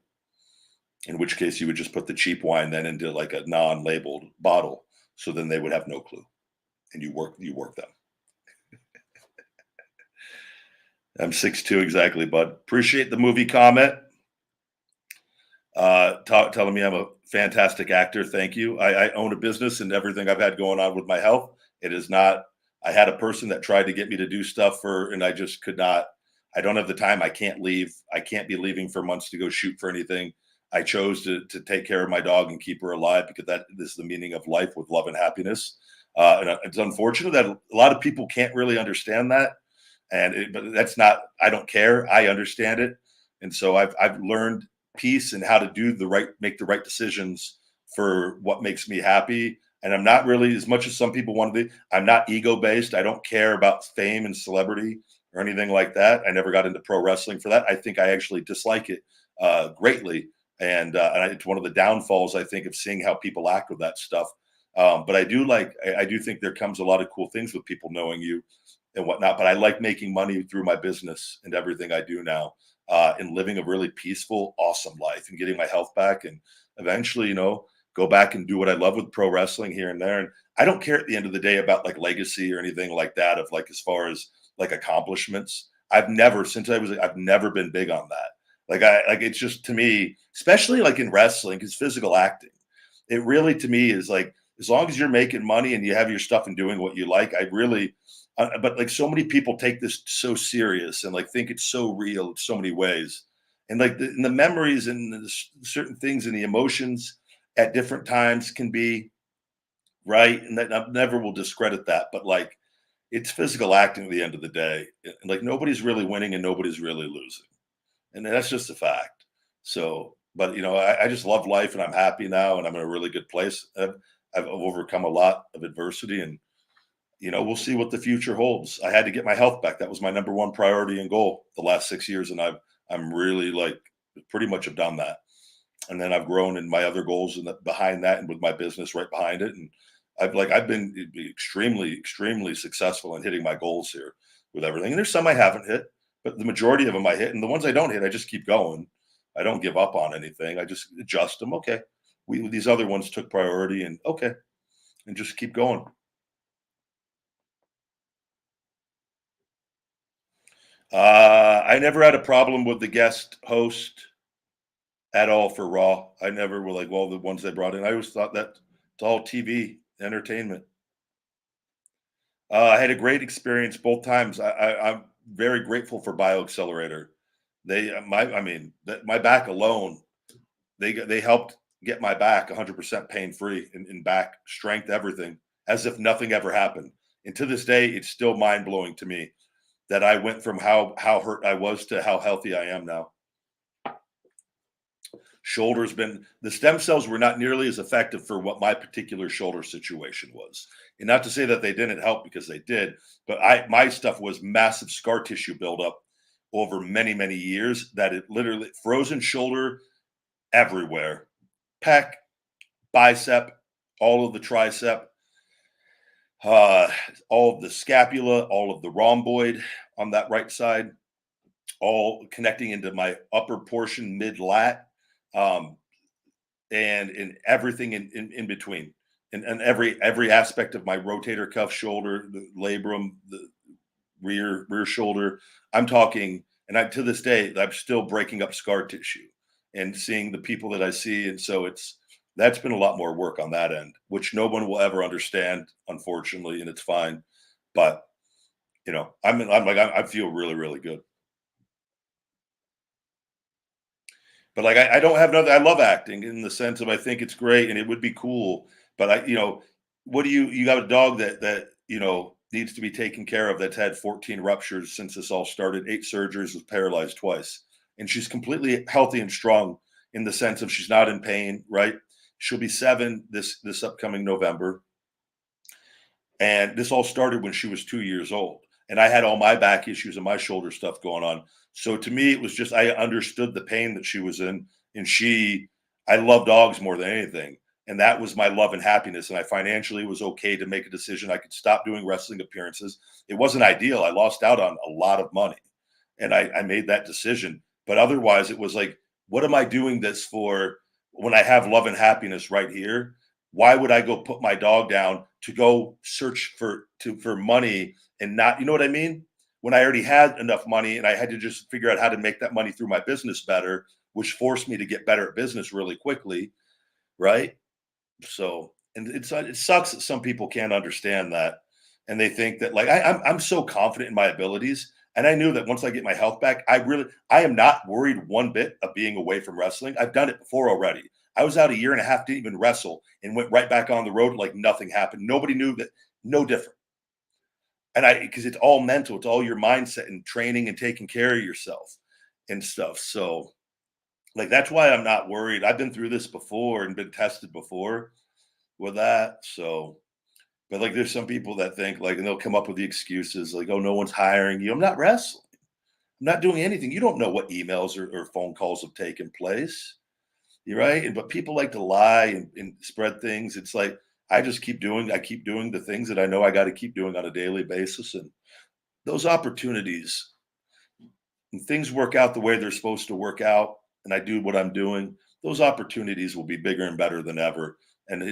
In which case you would just put the cheap wine then into like a non-labeled bottle, so then they would have no clue, and you work them. I'm 6'2", exactly, bud. Appreciate the movie comment. Telling me I'm a fantastic actor. Thank you. I own a business, and everything I've had going on with my health, it is not. I had a person that tried to get me to do stuff and I just could not. I don't have the time. I can't leave. I can't be leaving for months to go shoot for anything. I chose to take care of my dog and keep her alive, because that is the meaning of life, with love and happiness. And it's unfortunate that a lot of people can't really understand that. But that's not, I don't care. I understand it. And so I've learned peace and how to make the right decisions for what makes me happy. And I'm not really, as much as some people want to be, I'm not ego based. I don't care about fame and celebrity or anything like that. I never got into pro wrestling for that. I think I actually dislike it greatly. And it's one of the downfalls, I think, of seeing how people act with that stuff. But I do think there comes a lot of cool things with people knowing you and whatnot. But I like making money through my business and everything I do now, and living a really peaceful, awesome life and getting my health back, and eventually, go back and do what I love with pro wrestling here and there. And I don't care at the end of the day about like legacy or anything like that, of like, as far as like accomplishments. I've never been big on that. It's just, to me, especially like in wrestling, because physical acting, it really, to me, is like, as long as you're making money and you have your stuff and doing what you like, but like, so many people take this so serious and like think it's so real in so many ways. And like the memories and the certain things and the emotions at different times can be right. And that, I never will discredit that, but like, it's physical acting at the end of the day. And like, nobody's really winning and nobody's really losing. And that's just a fact. So, but I just love life and I'm happy now and I'm in a really good place. I've overcome a lot of adversity, and we'll see what the future holds. I had to get my health back. That was my number one priority and goal the last 6 years. And I'm really like pretty much have done that. And then I've grown in my other goals and behind that, and with my business right behind it. And I've been extremely, extremely successful in hitting my goals here with everything. And there's some I haven't hit, but the majority of them I hit. And the ones I don't hit, I just keep going. I don't give up on anything. I just adjust them. Okay. These other ones took priority, and okay. And just keep going. I never had a problem with the guest host at all for Raw. I never were like, well, the ones they brought in, I always thought that it's all TV entertainment. I had a great experience both times. I'm very grateful for BioAccelerator. My back alone, they helped get my back 100% pain free, and back strength, everything, as if nothing ever happened. And to this day, it's still mind blowing to me that I went from how hurt I was to how healthy I am now. The stem cells were not nearly as effective for what my particular shoulder situation was. And not to say that they didn't help, because they did, but my stuff was massive scar tissue buildup over many, many years, that it literally frozen shoulder everywhere, pec, bicep, all of the tricep, all of the scapula, all of the rhomboid on that right side, all connecting into my upper portion, mid lat, and in everything in between, and every aspect of my rotator cuff, shoulder, the labrum, the rear shoulder. I'm talking, and to this day, I'm still breaking up scar tissue and seeing the people that I see, and so that's been a lot more work on that end, which no one will ever understand, unfortunately, and it's fine. But I feel really, really good. But like, I don't have nothing. I love acting in the sense of, I think it's great and it would be cool. But what do you got a dog that needs to be taken care of, that's had 14 ruptures since this all started, 8 surgeries, was paralyzed twice, and she's completely healthy and strong in the sense of she's not in pain. Right? She'll be 7 this upcoming November, and this all started when she was 2 years old, and I had all my back issues and my shoulder stuff going on. So to me, it was just, I understood the pain that she was in, and I love dogs more than anything. And that was my love and happiness. And I financially was okay to make a decision. I could stop doing wrestling appearances. It wasn't ideal. I lost out on a lot of money, and I made that decision. But otherwise, it was like, what am I doing this for when I have love and happiness right here? Why would I go put my dog down to go search for money, and not, you know what I mean? When I already had enough money, and I had to just figure out how to make that money through my business better, which forced me to get better at business really quickly. Right. So, and it sucks that some people can't understand that. And they think that, like, I'm so confident in my abilities. And I knew that once I get my health back, I am not worried one bit of being away from wrestling. I've done it before already. I was out a year and a half, didn't even wrestle, and went right back on the road like nothing happened. Nobody knew that, no different. And because it's all mental, it's all your mindset and training and taking care of yourself and stuff. So like that's why I'm not worried. I've been through this before and been tested before with that. So, but like there's some people that think like, and they'll come up with the excuses like, oh, no one's hiring you. I'm not wrestling. I'm not doing anything. You don't know what emails or phone calls have taken place. You're right. But people like to lie and spread things. It's like I keep doing the things that I know I got to keep doing on a daily basis. And those opportunities and things work out the way they're supposed to work out, and I do what I'm doing, those opportunities will be bigger and better than ever. And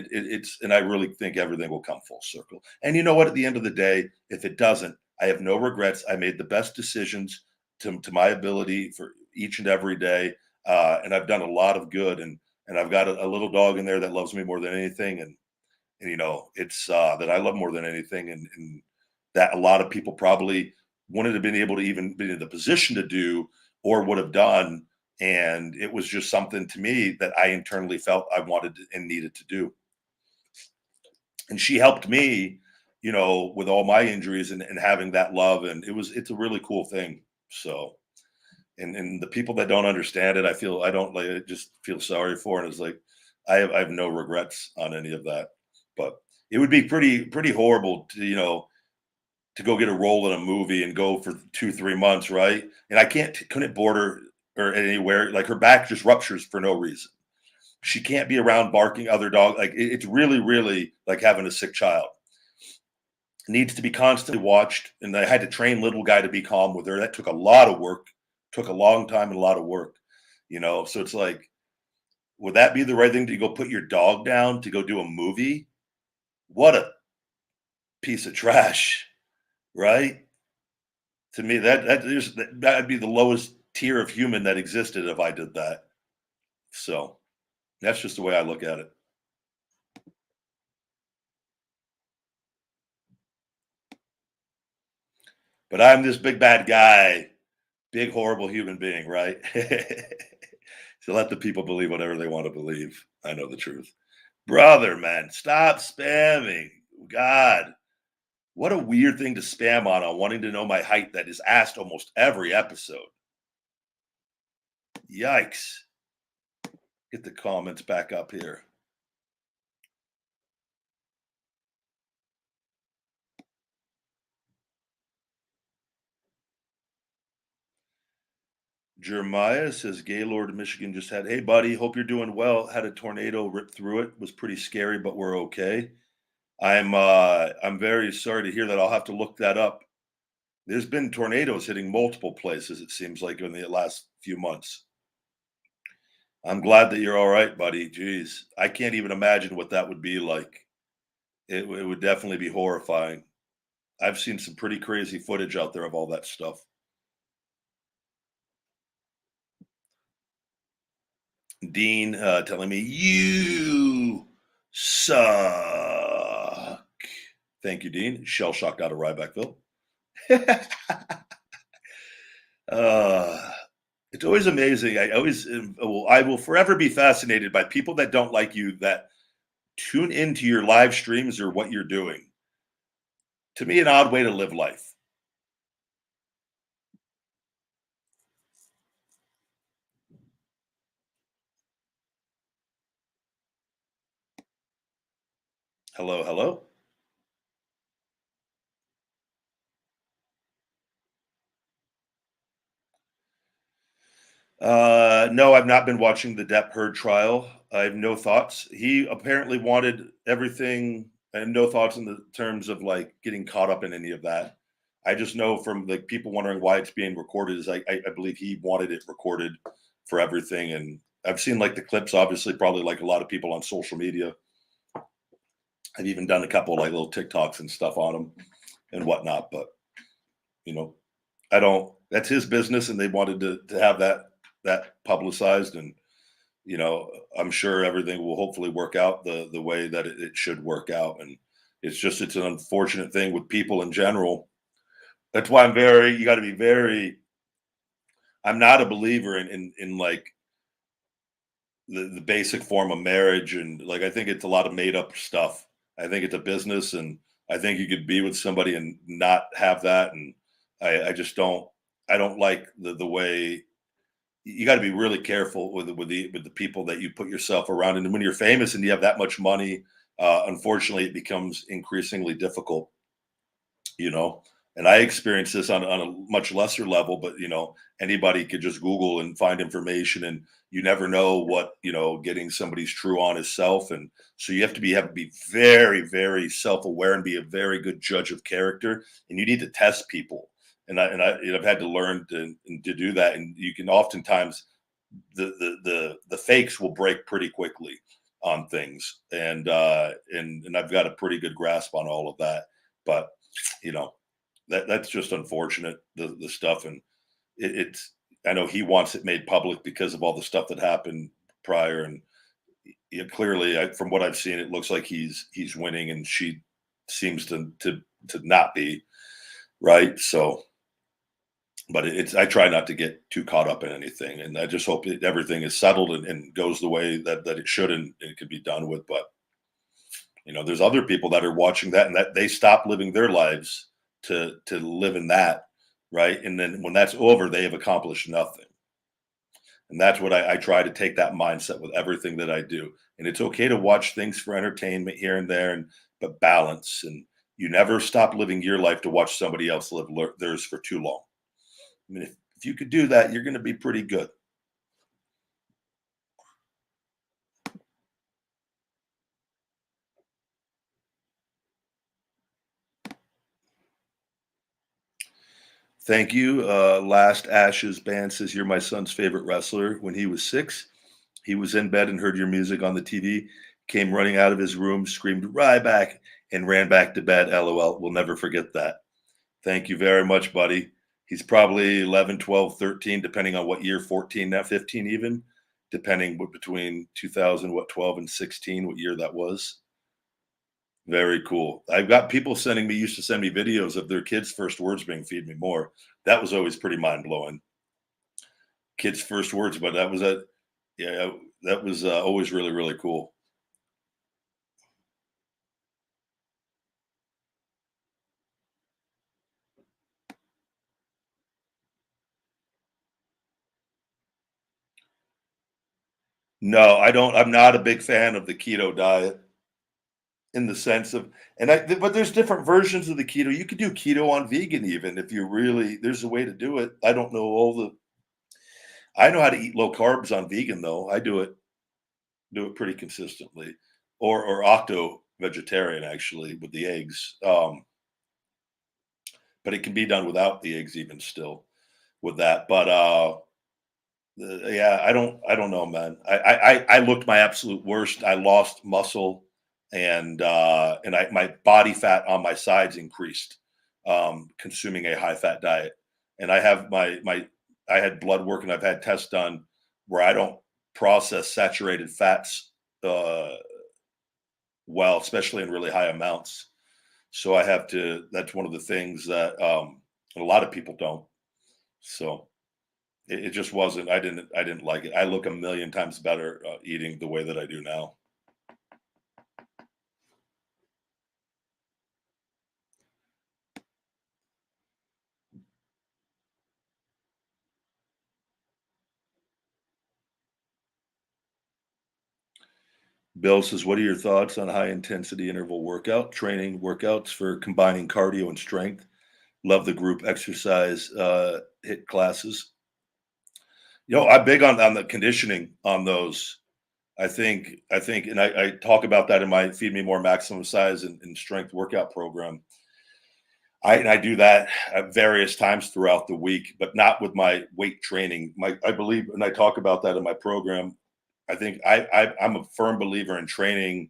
and I really think everything will come full circle. And you know what? At the end of the day, if it doesn't, I have no regrets. I made the best decisions to my ability for each and every day, and I've done a lot of good. And I've got a little dog in there that loves me more than anything. And it's that I love more than anything, and that a lot of people probably wouldn't have been able to even be in the position to do or would have done. And it was just something to me that I internally felt I wanted and needed to do. And she helped me, with all my injuries and having that love. And it's a really cool thing. So, and the people that don't understand it, I don't like, I just feel sorry for. And it's like, I have no regrets on any of that, but it would be pretty horrible to go get a role in a movie and go for 2-3 months, right? And I couldn't board her or anywhere. Like her back just ruptures for no reason. She can't be around barking other dog. Like it's really, really like having a sick child. It needs to be constantly watched. And I had to train little guy to be calm with her. That took a lot of work, took a long time and a lot of work, So it's like, would that be the right thing to go put your dog down to go do a movie? What a piece of trash, right? To me, that'd be the lowest tier of human that existed if I did that. So that's just the way I look at it. But I'm this big bad guy, big horrible human being, right? So let the people believe whatever they want to believe. I know the truth. Brother, man, stop spamming. God, what a weird thing to spam on wanting to know my height that is asked almost every episode. Yikes. Get the comments back up here. Jeremiah says Gaylord, Michigan just had, hey buddy, hope you're doing well. Had a tornado rip through it. Was pretty scary, but we're okay. I'm very sorry to hear that. I'll have to look that up. There's been tornadoes hitting multiple places, it seems like, in the last few months. I'm glad that you're all right, buddy. Jeez. I can't even imagine what that would be like. It would definitely be horrifying. I've seen some pretty crazy footage out there of all that stuff. Dean telling me, you suck. Thank you, Dean. Shell shocked out of Rybackville. It's always amazing. I will forever be fascinated by people that don't like you that tune into your live streams or what you're doing. To me, an odd way to live life. Hello, hello. No, I've not been watching the Depp Heard trial. I have no thoughts. He apparently wanted everything, and no thoughts in the terms of like getting caught up in any of that. I just know from like people wondering why it's being recorded is I believe he wanted it recorded for everything. And I've seen like the clips, obviously, probably like a lot of people on social media. I've even done a couple like little TikToks and stuff on them and whatnot. But you know, I don't. That's his business, and they wanted to have that publicized. And I'm sure everything will hopefully work out the way that it should work out. And it's an unfortunate thing with people in general. That's why you got to be very. I'm not a believer in like the basic form of marriage, and like I think it's a lot of made up stuff. I think it's a business, and I think you could be with somebody and not have that. And I just don't, I don't like the way you got to be really careful with the people that you put yourself around. And when you're famous and you have that much money, unfortunately, it becomes increasingly difficult, you know. And I experienced this on a much lesser level, but anybody could just Google and find information, and you never know what getting somebody's true honest self. And so you have to be very, very self-aware and be a very good judge of character. And you need to test people. I've had to learn to do that. And you can oftentimes the fakes will break pretty quickly on things, and I've got a pretty good grasp on all of that. But you know that's just unfortunate, the stuff. And it's I know he wants it made public because of all the stuff that happened prior. And clearly, from what I've seen, it looks like he's winning, and she seems to not be, right. So but it's I try not to get too caught up in anything, and I just hope that everything is settled and goes the way that it should, and it could be done with. But there's other people that are watching that, and that they stop living their lives to live in that, right? And then when that's over, they have accomplished nothing. And that's what I try to take that mindset with everything that I do. And it's okay to watch things for entertainment here and there, but balance. And you never stop living your life to watch somebody else live theirs for too long. I mean, if you could do that, you're going to be pretty good. Thank you. Last Ashes band says you're my son's favorite wrestler. When he was 6, he was in bed and heard your music on the TV, came running out of his room, screamed Ryback, and ran back to bed. LOL. We'll never forget that. Thank you very much, buddy. He's probably 11, 12, 13, depending on what year, 14, now 15 even, depending between 2000, 12 and 16, what year that was. Very cool. I've got people used to send me videos of their kids' first words being "feed me more." That was always pretty mind blowing. Kids' first words, but yeah, that was always really, really cool. No, I don't. I'm not a big fan of the keto diet in the sense of, but there's different versions of the keto. You could do keto on vegan even if you really, there's a way to do it. I don't know I know how to eat low carbs on vegan though. I do it pretty consistently, or octo vegetarian actually with the eggs. But it can be done without the eggs even still with that. But yeah, I don't know, man. I looked my absolute worst. I lost muscle, and my body fat on my sides increased, consuming a high fat diet. And I have I had blood work and I've had tests done where I don't process saturated fats uh, well, especially in really high amounts. So I have to. That's one of the things that a lot of people don't. So it just wasn't. I didn't like it. I look a million times better eating the way that I do now. Bill says, "What are your thoughts on high intensity interval workout training workouts for combining cardio and strength? Love the group exercise hit classes. I'm big on the conditioning on those. I think, and I talk about that in my Feed Me More Maximum Size and Strength workout program. I do that at various times throughout the week, but not with my weight training. I believe, and I talk about that in my program. I think I'm a firm believer in training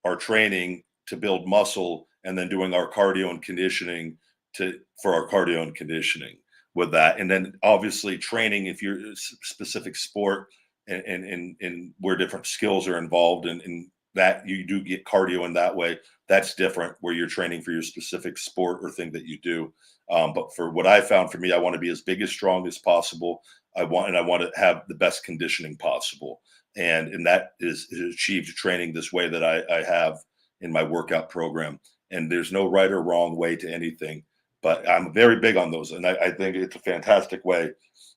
to build muscle, and then doing our cardio and conditioning for our cardio and conditioning with that. And then obviously training if you're a specific sport, and where different skills are involved, and that you do get cardio in that way. That's different where you're training for your specific sport or thing that you do. But for what I found, for me, I want to be as big as strong as possible. I want to have the best conditioning possible, and that is achieved training this way that I have in my workout program. and there's no right or wrong way to anything. But I'm very big on those, and I think it's a fantastic way.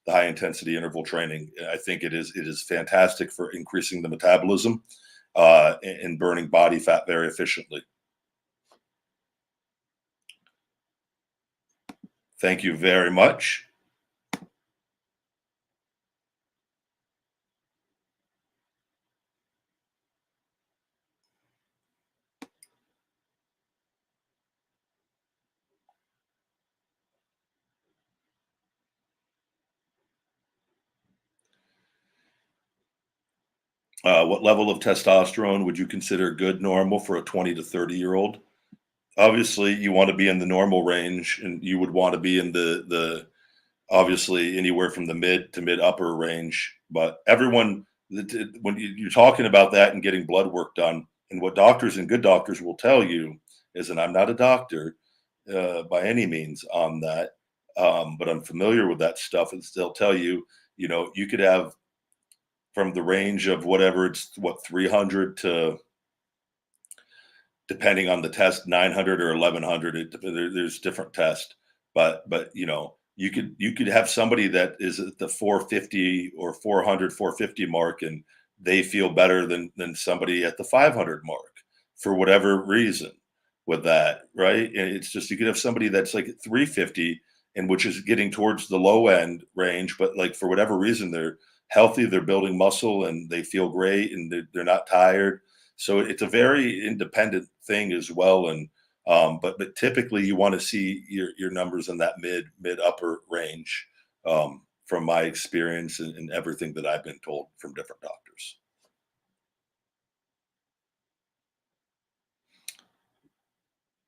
The high intensity interval training, I think it is fantastic for increasing the metabolism and burning body fat very efficiently. Thank you very much. What level of testosterone would you consider good normal for a 20 to 30-year-old? Obviously, you want to be in the normal range, and you would want to be in the obviously anywhere from the mid upper range. But everyone, when you're talking about that and getting blood work done, and what doctors and good doctors will tell you is, and I'm not a doctor by any means on that, but I'm familiar with that stuff, and they'll tell you, you could have from the range of whatever, it's what, 300 to, depending on the test, 900 or 1100. There's different tests, but you could have somebody that is at the 450 or 400 450 mark, and they feel better than somebody at the 500 mark for whatever reason with that, right? And it's just, you could have somebody that's like at 350, and which is getting towards the low end range, but like for whatever reason they're healthy, they're building muscle, and they feel great, and they're not tired. So it's a very independent thing as well. And but typically you want to see your numbers in that mid upper range, from my experience and everything that I've been told from different doctors.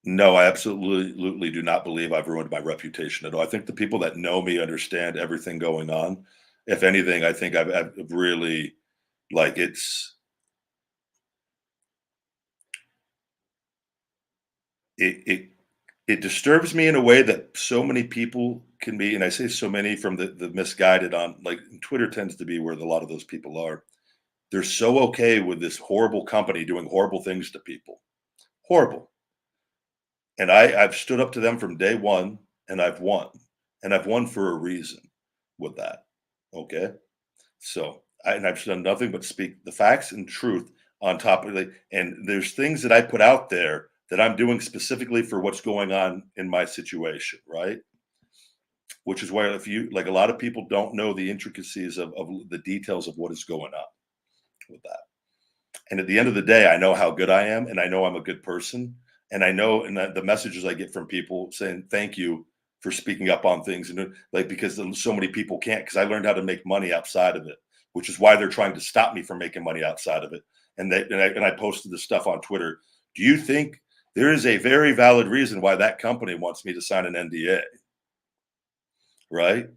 No, I absolutely do not believe I've ruined my reputation at all. I think the people that know me understand everything going on. If anything, I think I've really, like, it it disturbs me in a way that so many people can be, and I say so many from the misguided on, like, Twitter tends to be where a lot of those people are. They're so okay with this horrible company doing horrible things to people. Horrible. And I've stood up to them from day one, and I've won. And I've won for a reason with that. Okay. So and I've done nothing but speak the facts and truth on top of it. And there's things that I put out there that I'm doing specifically for what's going on in my situation, right? Which is why, if you, like, a lot of people don't know the intricacies of the details of what is going on with that. And at the end of the day, I know how good I am, and I know I'm a good person, and I know, and the messages I get from people saying thank you for speaking up on things, and like, because so many people can't, because I learned how to make money outside of it, which is why they're trying to stop me from making money outside of it. And I posted this stuff on Twitter. Do you think there is a very valid reason why that company wants me to sign an NDA, right?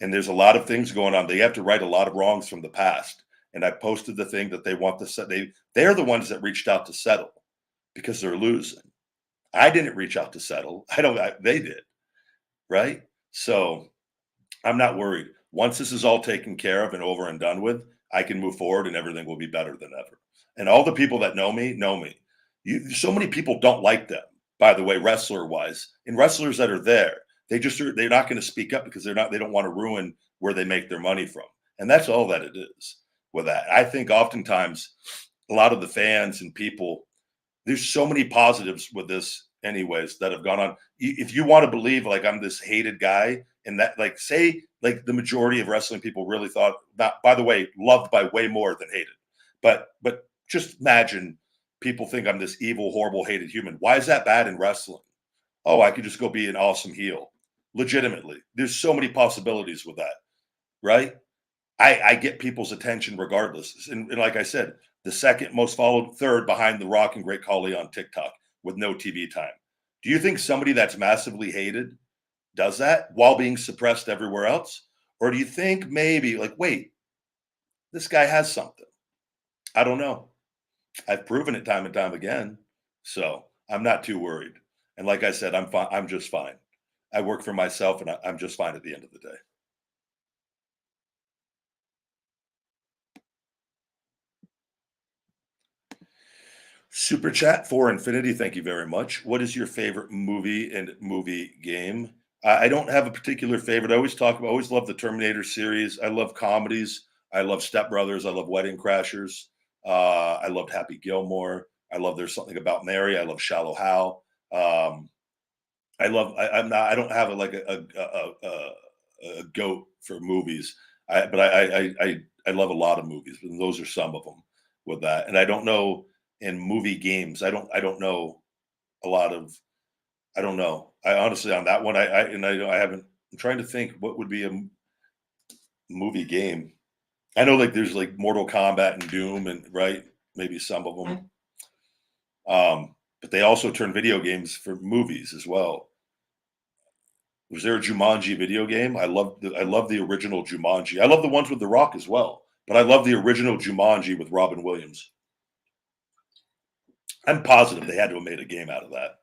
And there's a lot of things going on. They have to right a lot of wrongs from the past. And I posted the thing that they want to set. They're the ones that reached out to settle because they're losing. I didn't reach out to settle. They did, right? So I'm not worried. Once this is all taken care of and over and done with, I can move forward, and everything will be better than ever. And all the people that know me know me. So many people don't like them, by the way, wrestler wise. And wrestlers that are there, they're not going to speak up because they don't want to ruin where they make their money from. And that's all that it is with that. I think oftentimes a lot of the fans and people, there's so many positives with this anyways that have gone on. If you want to believe like I'm this hated guy, and that, like, say, like, the majority of wrestling people really thought, not, by the way, loved by way more than hated, but just imagine people think I'm this evil, horrible, hated human. Why is that bad in wrestling? Oh, I could just go be an awesome heel. Legitimately, there's so many possibilities with that, right? I get people's attention regardless. And like I said, the second most followed, third behind The Rock and Great Khali on TikTok with no TV time. Do you think somebody that's massively hated does that while being suppressed everywhere else? Or do you think maybe, like, wait, this guy has something? I don't know. I've proven it time and time again. So I'm not too worried. And like I said, I'm fine. I'm just fine. I work for myself, and I'm just fine at the end of the day. Super chat for Infinity. Thank you very much. What is your favorite movie and movie game? I don't have a particular favorite. I always love the Terminator series. I love comedies. I love Step Brothers. I love Wedding Crashers. I loved Happy Gilmore. I love There's Something About Mary. I love Shallow Hal. I love. I'm not. I don't have a goat for movies. I love a lot of movies, and those are some of them with that. And I don't know in movie games. I don't know a lot of. I don't know. I honestly on that one. I haven't. I'm trying to think what would be a movie game. I know like there's like Mortal Kombat and Doom and right maybe some of them. But they also turn video games for movies as well. Was there a Jumanji video game? I love the original Jumanji. I love the ones with The Rock as well, but I love the original Jumanji with Robin Williams. I'm positive they had to have made a game out of that.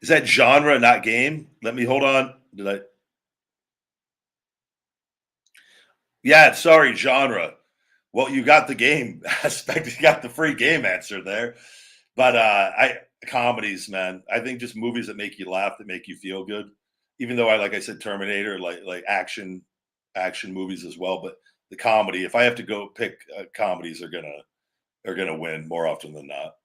Is that genre, not game? Let me hold on. Did I? Yeah, sorry, genre. Well, you got the game aspect. You got the free game answer there. But I comedies, man. I think just movies that make you laugh, that make you feel good. Even though like I said, Terminator, like action movies as well. But the comedy, if I have to go pick, comedies are gonna win more often than not.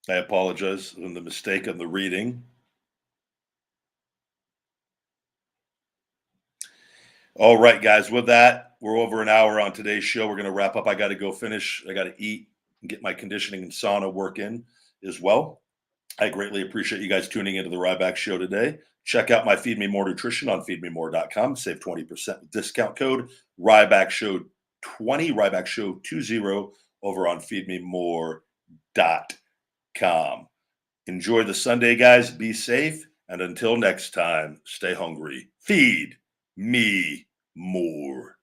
I apologize for the mistake on the reading. All right, guys. With that, we're over an hour on today's show. We're going to wrap up. I got to go finish. I got to eat and get my conditioning and sauna work in as well. I greatly appreciate you guys tuning into the Ryback Show today. Check out my Feed Me More Nutrition on feedmemore.com. Save 20% with discount code RYBACKSHOW20, RYBACKSHOW20 over on feedmemore.com. Enjoy the Sunday, guys. Be safe. And until next time, stay hungry. Feed me more.